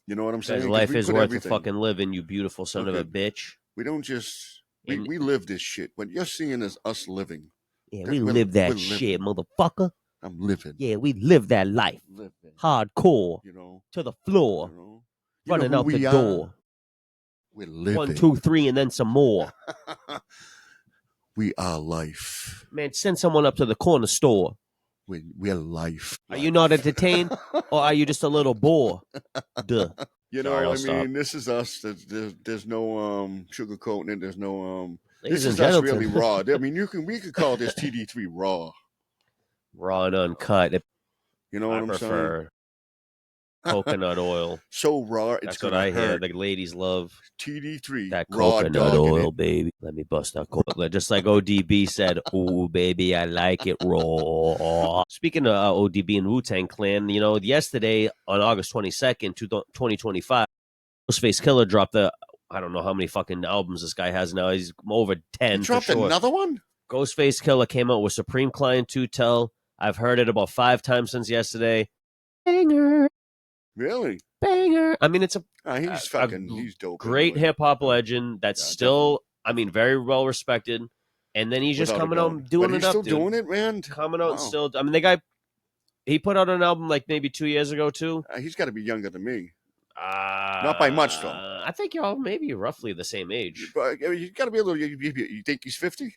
You know what I'm saying? Life is worth a fucking living, you beautiful son of a bitch. We don't just we live this shit. What you're seeing is us living. Yeah, we live that shit, motherfucker. I'm living. Yeah, we live that life. Hardcore. You know, to the floor. You know running out the door. We're living. 1, 2, 3, and then some more. We are life. Man, send someone up to the corner store. We're life. Are you not entertained, or are you just a little bore? Duh. You know, this is us. There's no sugarcoating it. There's no this is us really raw. I mean, we could call this TD3 raw. Raw and uncut. You know what I'm saying? Coconut oil. So raw. That's what I hear. The ladies love TD3. That coconut oil, baby. Let me bust that coconut. Just like ODB said, "Ooh, baby, I like it raw." Speaking of ODB and Wu-Tang Clan, you know, yesterday on August 22nd, 2025, Ghostface Killah dropped I don't know how many fucking albums this guy has now. He's over 10. He dropped another one? Ghostface Killah came out with Supreme Client 2 Tell. I've heard it about 5 times since yesterday. Banger. Really? Banger. I mean, it's he's dope. Great hip hop legend that's still, I mean, very well respected. And then he's just coming out and doing it up. He's still doing it, man. Coming out and still, I mean, the guy, he put out an album like maybe 2 years ago too. He's got to be younger than me. Not by much though. I think y'all maybe roughly the same age. But you got to be a little. You think he's 50?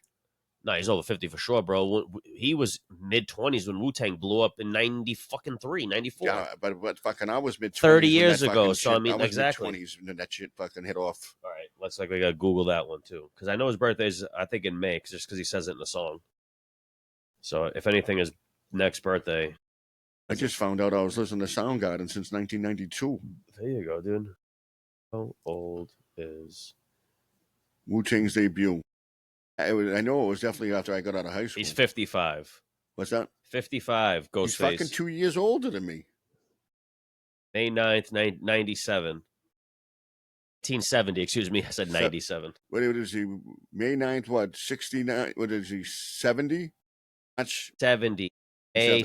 No, he's over 50 for sure, bro. He was mid-20s when Wu-Tang blew up in 93, 94. Yeah, but fucking I was mid-20s. 30 years ago, so I mean, I was exactly. mid-20s when that shit fucking hit off. All right, looks like we got to Google that one too. Because I know his birthday's, I think, in May, just because he says it in the song. So if anything, his next birthday. I just found out I was listening to Soundgarden since 1992. There you go, dude. How old is Wu-Tang's debut? I know it was definitely after I got out of high school. He's 55. What's that? 55, Ghostface. He's fucking 2 years older than me. May 9th, 97. 1970, excuse me. I said 97. What is he? May 9th, what? 69? What is he? 70? 70. May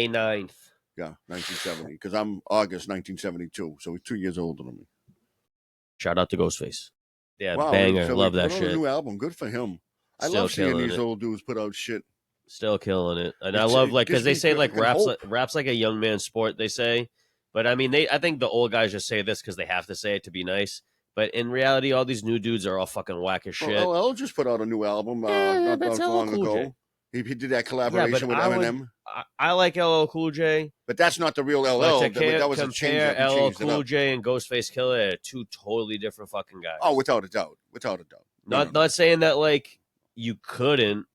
9th. Yeah, 1970. Because I'm August 1972. So he's 2 years older than me. Shout out to Ghostface. Yeah, wow, banger. so love that shit. New album. Good for him. I Still love seeing killing these it. old dudes put out shit. Still killing it. And I It's, love it like because gives they me say like fucking hope. raps like a young man's sport. They say, but I mean I think the old guys just say this because they have to say it to be nice. But in reality, all these new dudes are all fucking whack as Well, shit. LL just put out a new album That's not LL long Cool J. ago. He did that Yeah, but collaboration with Eminem. I like LL Cool J. But that's not the real But LL. to That was a change compare up. He LL changed it Cool up. J and Ghostface Killer are two totally different fucking guys. Oh, without a doubt. Without a doubt. Not saying that like you couldn't.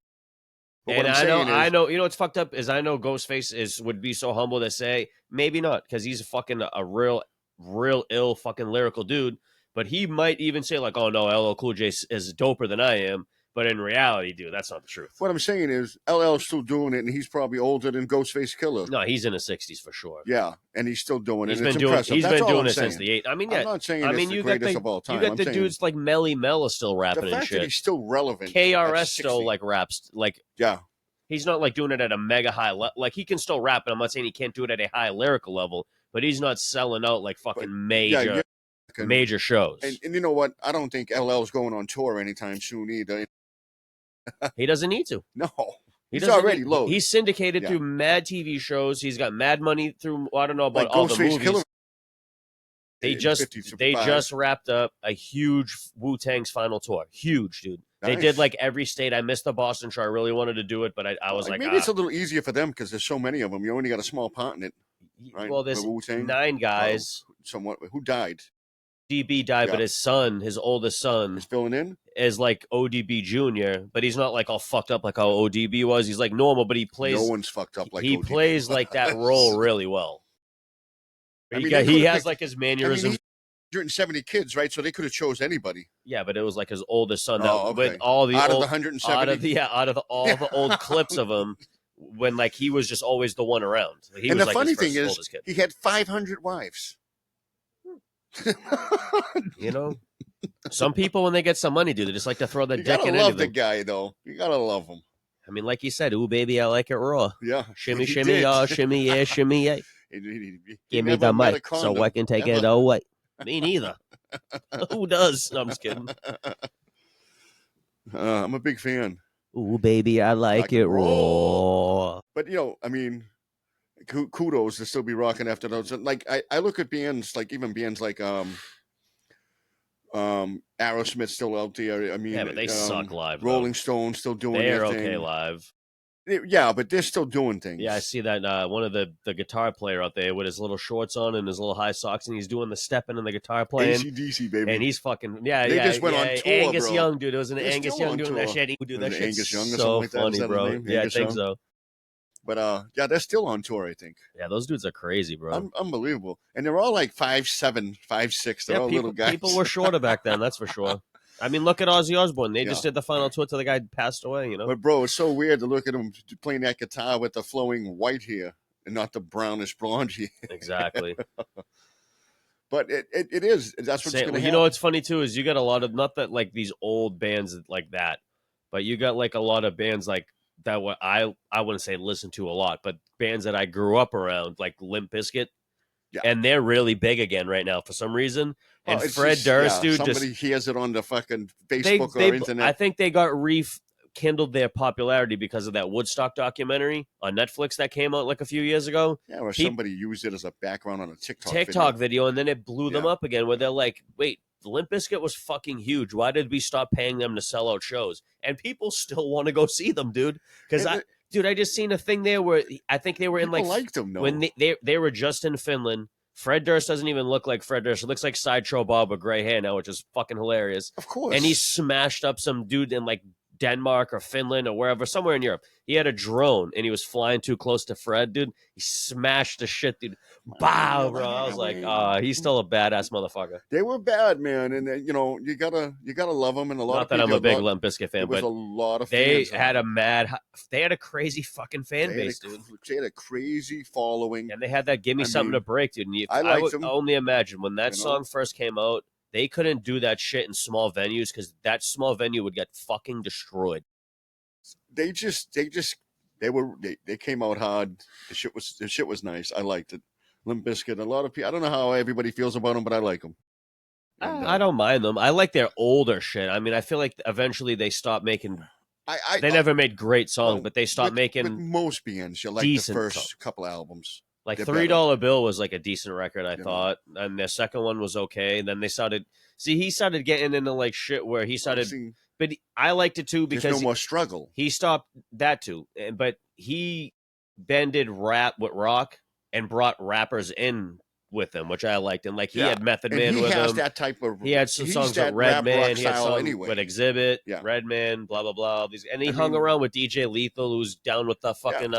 But And what I'm saying I is, know, you know what's fucked up is I know Ghostface would be so humble to say maybe not because he's fucking a real ill fucking lyrical dude. But he might even say like, "Oh no, LL Cool J is doper than I am." But in reality, dude, that's not the truth. what I'm saying is, LL's still doing it, and he's probably older than Ghostface Killer. No, he's in his 60s for sure. Yeah, and he's still doing it. He's and been it's doing impressive. he's That's been all doing I'm it saying. since the 8th. I mean, I'm yeah. not saying I it's mean, the you got greatest of all time. you got I'm the saying dudes like Melly Mel is still the rapping and fact that shit. he's still relevant. KRS at still 60. like raps like Yeah. he's not like doing it at a mega high like he can still rap, and I'm not saying he can't do it at a high lyrical level, but he's not selling out like fucking Yeah, major shows. And you know what? I don't think LL's going on tour anytime soon either. He doesn't need to. No. He He's doesn't already need- loaded. He's syndicated Yeah. through mad TV shows. He's got mad money through I don't know about Like all the Ghostface movies. Killer. They in just 50, they 55. just wrapped up a huge Wu-Tang's final tour. Huge, dude. They Nice. did like every state. I missed the Boston show. I really wanted to do it, but I was like, maybe it's a little easier for them because there's so many of them. You only got a small part in it. Right? well, there's The Wu-Tang? 9 guys. Somewhat. Who died? DB died, Yeah. but his son, his oldest son, Is filling in? is like ODB Jr., but he's not like all fucked up like how ODB was. He's like normal, but he plays. No one's fucked up like he ODB plays like that was. role really well. I mean, he they could've has picked- like his I mannerisms. mean, 170 kids, right? So they could have chose anybody. Yeah, but it was like his oldest son. Oh, okay. With all the Out of old, the 170. out of all the old clips of him, when like he was just always the one around. He And was the like funny his thing is, oldest kid. he had 500 wives. You know, some people when they get some money, dude, they just like to throw their You dick gotta in love the anything. guy, though. You gotta love him. I mean, like you said, ooh baby, I like it raw. Yeah. Shimmy, he shimmy, did. y'all, shimmy, yeah, shimmy, yeah. He Give me never the met a mic so condom. I can take it Never. away. Me neither. Who does? No, I'm just kidding. I'm a big fan. Ooh, baby, I like it raw. But, I mean, kudos to still be rocking after those. Like, I look at bands, like even bands like Aerosmith still out there. I mean, Yeah, but they suck live. Though. Rolling Stones still doing They're their okay thing. live. Yeah, but they're still doing things. Yeah, I see that one of the guitar player out there with his little shorts on and his little high socks, and he's doing the stepping and the guitar playing. AC/DC, baby. And he's fucking They just went on tour, Angus bro. Young, dude. It was an They're Angus still Young on doing that tour. shit. He would do Was that it shit. Angus Young or so something like that? Is funny, that his bro. name? Yeah, Angus I think Young? so. But yeah, they're still on tour, I think. Yeah, those dudes are crazy, bro. Unbelievable. And they're all like 5'7", 5'6". They're all little guys. People were shorter back then, that's for sure. I mean, look at Ozzy Osbourne. They just Yeah. did the final tour till the guy passed away, you know? But bro, it's so weird to look at him playing that guitar with the flowing white hair and not the brownish blonde hair. Exactly. But it is. That's what's going to happen. You know what's funny too is you got a lot of not that like these old bands like that, but you got like a lot of bands like that. What I wouldn't say listen to a lot, but bands that I grew up around, like Limp Bizkit, Yeah. and they're really big again right now for some reason. And it's Fred just- Durst, dude, somebody just hears it on the fucking Facebook or internet. I think they got rekindled their popularity because of that Woodstock documentary on Netflix that came out like a few years ago. Yeah, or somebody used it as a background on a TikTok video, and then it blew them Yeah. up again where they're like, wait, Limp Bizkit was fucking huge. Why did we stop paying them to sell out shows? And people still want to go see them, dude. Because I just seen a thing there where I think they were in People like liked them, though. when they were just in Finland. Fred Durst doesn't even look like Fred Durst. It looks like Sideshow Bob with gray hair now, which is fucking hilarious. Of course. And he smashed up some dude in like Denmark or Finland or wherever, somewhere in Europe. He had a drone and he was flying too close to Fred, dude. He smashed the shit, dude. Bow, bro. I was like, he's still a badass motherfucker. They were bad, man, and you gotta love them. And a lot Not of that people, I'm a big Limp Bizkit fan, there was but a lot of they fans had they had a crazy fucking fan they base, had a, dude. They had a crazy following. And they had that "Give Me I Something mean, to Break," dude. And I I liked would them. only imagine when that You know? song first came out, they couldn't do that shit in small venues because that small venue would get fucking destroyed. They came out hard. The shit was nice. I liked it. Limp Bizkit. A lot of people. I don't know how everybody feels about them, but I like them. I don't mind them. I like their older shit. I mean, I feel like eventually they stopped making They never made great songs, well, but they stopped with making most bands, you like the decent first songs. couple albums. Like They're $3 Bill was like a decent record, I You know. thought, and their second one was okay. And then they started. See, he started getting into like shit where he started. See, But I liked it too there's because no more struggle. he stopped that too. But he then did rap with rock and brought rappers in with him, which I liked. And like he Yeah. had Method And Man he with has him. that type of. He had some he's songs with that Red rap Man. rock He had style songs anyway. with Exhibit, Yeah. Red Man, blah blah blah. And he I hung mean- around with DJ Lethal, who's down with the fucking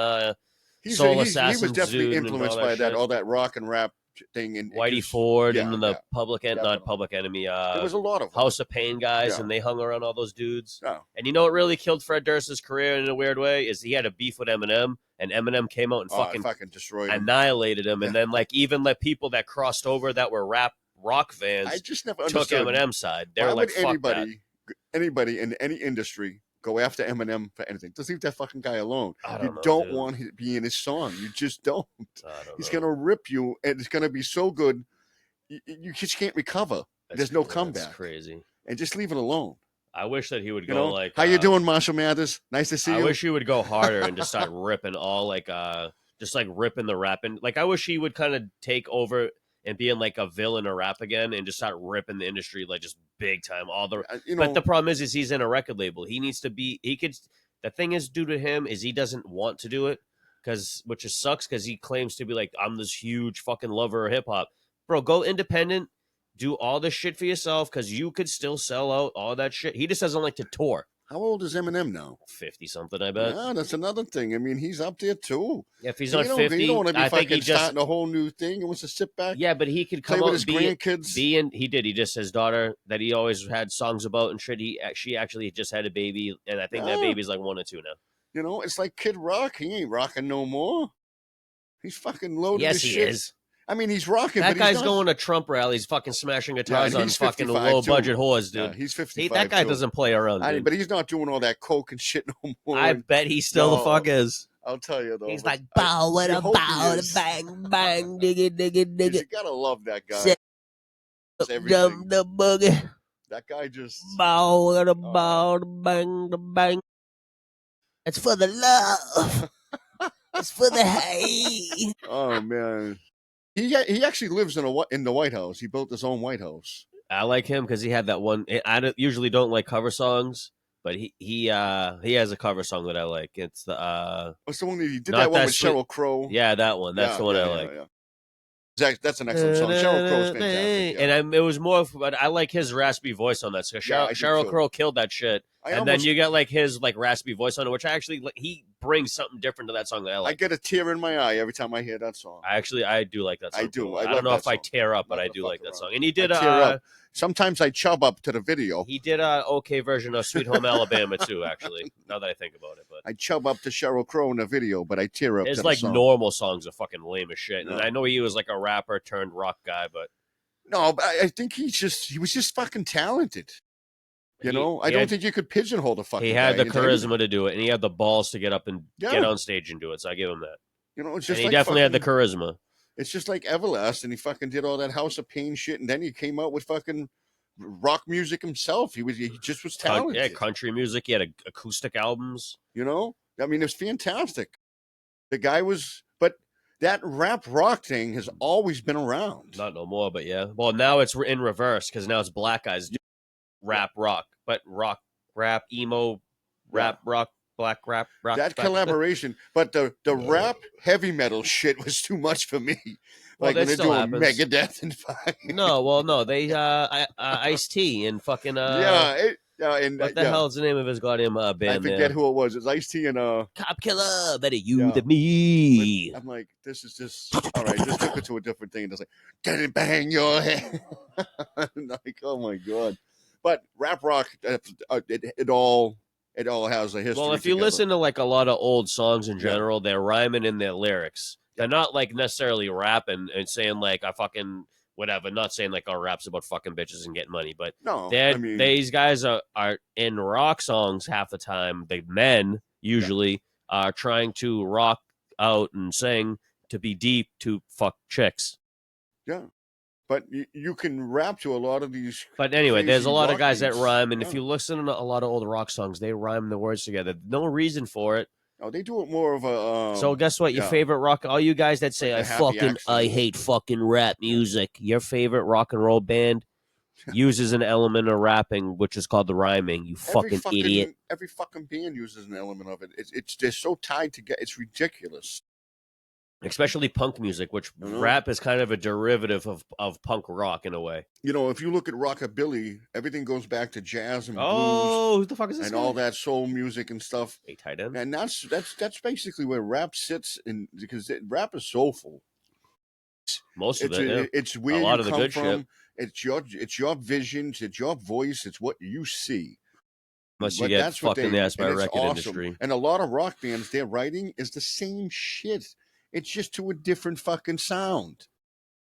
He's Soul he Assassin. was definitely Zoot and influenced all by shit. all that rock and rap thing. And Whitey 'cause- Ford yeah, and the yeah, Public not definitely. Public Enemy. There was a lot of them. House of Pain guys, Yeah. and they hung around all those dudes. Yeah. And you know what really killed Fred Durst's career in a weird way is he had a beef with Eminem, and Eminem came out and fucking fucking destroyed him. annihilated him. And Yeah. then like even the people that crossed over that were rock fans I just never took understood Eminem's side. They why were like, would "Fuck that." anybody in any industry go after Eminem for anything. Just leave that fucking guy alone. I You don't know, don't dude. want him to be in his song. You just don't. I don't He's know. gonna rip you, and it's gonna be so good, you just can't recover. There's no comeback. That's crazy. And just leave it alone. I wish that he would You go know, like, how you doing, Marshall Mathers? Nice to see I you. wish he would go harder and just start ripping all like just like ripping the rap and like I wish he would kind of take over and being like a villain of rap again and just start ripping the industry like just big time all the but the problem is he's in a record label. He needs to be the thing is due to him is he doesn't want to do it which just sucks because he claims to be like I'm this huge fucking lover of hip hop. Bro, go independent, do all this shit for yourself because you could still sell out all that shit. He just doesn't like to tour. How old is Eminem now? 50 something, I bet. Yeah, that's another thing. I mean, he's up there too. If he's You not don't- 50, you don't want to be I think fucking he just starting a whole new thing. He wants to sit back, yeah, but he could play come with out his and grandkids. he did. He just his daughter that he always had songs about and shit. She actually just had a baby, and I think that Yeah. baby's like 1 or 2 now. You know, it's like Kid Rock. He ain't rocking no more. He's fucking loaded Yes, as he shit. is. I mean, he's rocking. That but guy's he's not, going to Trump rallies, fucking smashing guitars and on he's fucking 55 low too. budget whores, Yeah, dude. he's 55. That guy too. doesn't play around, dude. But he's not doing all that coke and shit no more. I bet he still the No. fuck is. I'll tell you though. He's but like, bow, what you a hope he bow, is. bang, bang, dig it, dig it, dig 'Cause it. you gotta love that guy. Set It's Jump everything. the boogie. That guy just. Bow, what a bow, bang, bang. It's for the love. It's for the hate. Oh man. He actually lives in the White House. He built his own White House. I like him because he had that one. Usually don't like cover songs, but he has a cover song that I like. It's the What's the one that he did Not that one That with Sweet- Sheryl Crow? yeah, that one. That's the one I like. Yeah. That's an excellent song. Sheryl Crow's fantastic. Yeah. And it was more, but I like his raspy voice on that. So Yeah, I do Sheryl too. Crow killed that shit, I and almost- then you get like his like raspy voice on it, which I actually he brings something different to that song that I I like. get a tear in my eye every time I hear that song. I do like that song. I do. too. I I love don't know that if I song. tear up, but Love I to do fuck like that around. song. And he did I tear up. Sometimes I chub up to the video. he did a okay version of Sweet Home Alabama too. Actually, now that I think about it, but I chub up to Sheryl Crow in the video, but I tear up to his the like song. normal songs are fucking lame as shit. No. And I know he was like a rapper turned rock guy, but No, but I think he was just fucking talented. You know, I don't think you could pigeonhole the fucking he had guy the into anything. charisma to do it, and he had the balls to get up and get Yeah. on stage and do it. So I give him that. You know, it's And just he like definitely had the fucking- charisma. It's just like Everlast, and he fucking did all that House of Pain shit, and then he came out with fucking rock music himself. He just was talented. Yeah, country music. He had acoustic albums. You know, I mean, it's fantastic. The guy was, but that rap rock thing has always been around. Not no more, but yeah. Well, now it's in reverse because now it's black guys do rap rock, but rock, rap, emo, rap, rock, black rap, rock. That black- collaboration, but the rap heavy metal shit was too much for me. Well, Like that when they're still doing happens. Megadeth and fucking No, they Ice-T and fucking and what the hell's the name of his goddamn I band? forget there? who it was. It's Ice-T and Cop Killer, better you Yeah. than me. I'm like, this is just all right. Just took it to a different thing. It's like, get it, bang your head. Like, oh my god! But rap rock, it all has a history. Well, if you together. listen to like a lot of old songs in Yeah. general, they're rhyming in their lyrics. They're not like necessarily rapping and saying like I fucking whatever. Not saying like our raps about fucking bitches and getting money, but no, they're- I mean, these guys are in rock songs half the time. The men usually are trying to rock out and sing to be deep to fuck chicks. yeah. But you can rap to a lot of these. But anyway, there's a crazy lot of rock guys that beats. rhyme, and Yeah. if you listen to a lot of old rock songs, they rhyme the words together. No reason for it. Oh, they do it more of a. So guess what? Your yeah. favorite rock, all you guys that say Like I a happy I accident. hate fucking rap music. Your favorite rock and roll band uses an element of rapping, which is called the rhyming. You fucking idiot. Every fucking band uses an element of it. It's they're so tied together. It's ridiculous. Especially punk music, which I know. rap is kind of a derivative of punk rock in a way. You know, if you look at rockabilly, everything goes back to jazz and blues Oh, who the fuck is this and guy? all that soul music and stuff. Hey, tight end. And that's basically where rap sits in, because rap is soulful. Most of it, yeah. It's where A lot you of the come good from. shit. It's your visions. It's your voice. It's what you see. Unless you But get that's what fucking ass by and a it's record awesome. industry. And a lot of rock bands, their writing is the same shit. It's just to a different fucking sound.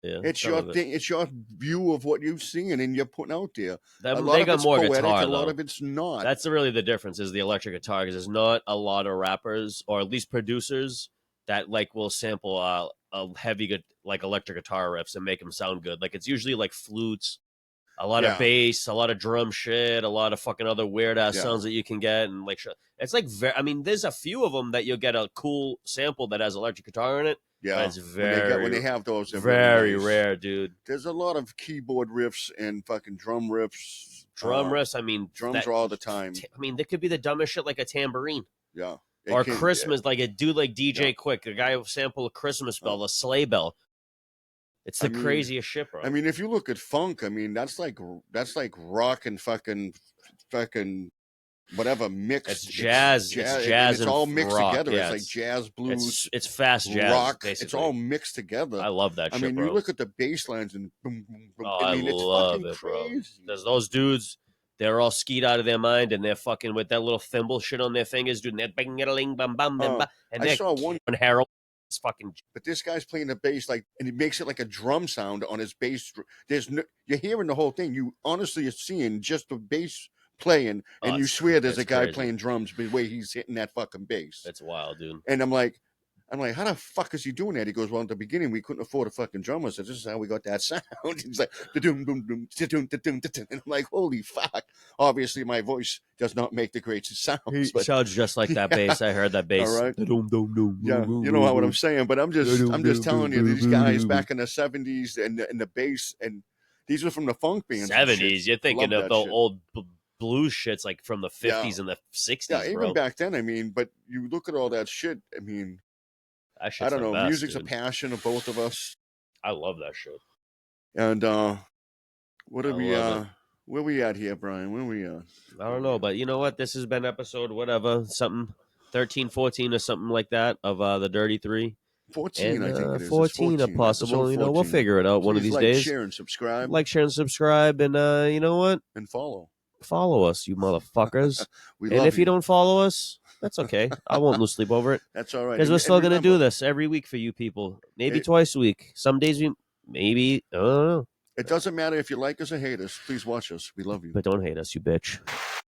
Yeah, It's some your of it. thing. It's your view of what you've seen and you're putting out there. That- A lot they of got it's more poetic, guitar, a lot though. of it's not. That's really the difference is the electric guitar because there's not a lot of rappers or at least producers that like will sample a heavy like electric guitar riffs and make them sound good. Like it's usually like flutes, a lot Yeah. of bass, a lot of drum shit, a lot of fucking other weird ass Yeah. sounds that you can get and like it's like I mean, there's a few of them that you'll get a cool sample that has electric guitar in it. Yeah, But it's when they have those, they're very really nice. rare, dude. There's a lot of keyboard riffs and fucking drum riffs. Drum riffs, I mean, drums are all the time. I mean, they could be the dumbest shit like a tambourine. Yeah, Or Christmas, like a dude like DJ Yeah. Quick, a guy who sample a Christmas bell, a sleigh bell. It's the craziest shit, bro. I mean, if you look at funk, I mean, that's like rock and fucking whatever mixed. It's jazz. It's jazz It's and all mixed rock. together. Yeah, it's like jazz, blues, it's fast jazz, rock. basically. It's all mixed together. I love that I shit, mean, bro. you look at the bass lines and boom, boom, boom. Oh, I mean, it's love fucking it, bro. crazy. There's those dudes. They're all skied out of their mind, and they're fucking with that little thimble shit on their fingers, doing that bang ling bam bam bam bam, and I they're saw one, on Harold. It's fucking. but this guy's playing the bass like, and he makes it like a drum sound on his bass. There's no, you're hearing the whole thing. You honestly are seeing just the bass playing, and you swear there's a guy crazy. playing drums the way he's hitting that fucking bass. It's wild, dude. And I'm like, how the fuck is he doing that? He goes, well, in the beginning we couldn't afford a fucking drummer, so this is how we got that sound. He's like, da-doom, doom, doom, da-doom, da-doom, da-doom. And I'm like, holy fuck! Obviously, my voice does not make the greatest sounds. He but, sounds just like that bass. I heard that bass. all right. Yeah, You know what I'm saying. But I'm just telling you, these guys back in the '70s and the bass, and these were from the funk bands. and shit. 70s. You're thinking Love of that the shit. old blues shits like from the 50s Yeah. and the 60s, Yeah, even bro. back then. I mean, but you look at all that shit. I mean, That I shit's don't the know. best, Music's dude. a passion of both of us. I love that shit. And what are I we? love it. Where we at here, Brian? Where we at? I don't know, but you know what? This has been episode whatever, something 13, 14 or something like that of the Dirty Three. 14, And I think it is. 14 It's if possible. Episode You know, we'll 14. figure it out one of Please these like, days. share, and subscribe. Like, share, and subscribe. And you know what? And follow. Follow us, you motherfuckers. We And love if you don't follow us, that's okay. I won't lose sleep over it. that's all right. Because we're And still going to do remember, this every week for you people. Maybe It- twice a week. Some days we maybe, I don't know. It doesn't matter if you like us or hate us. Please watch us. We love you. But don't hate us, you bitch.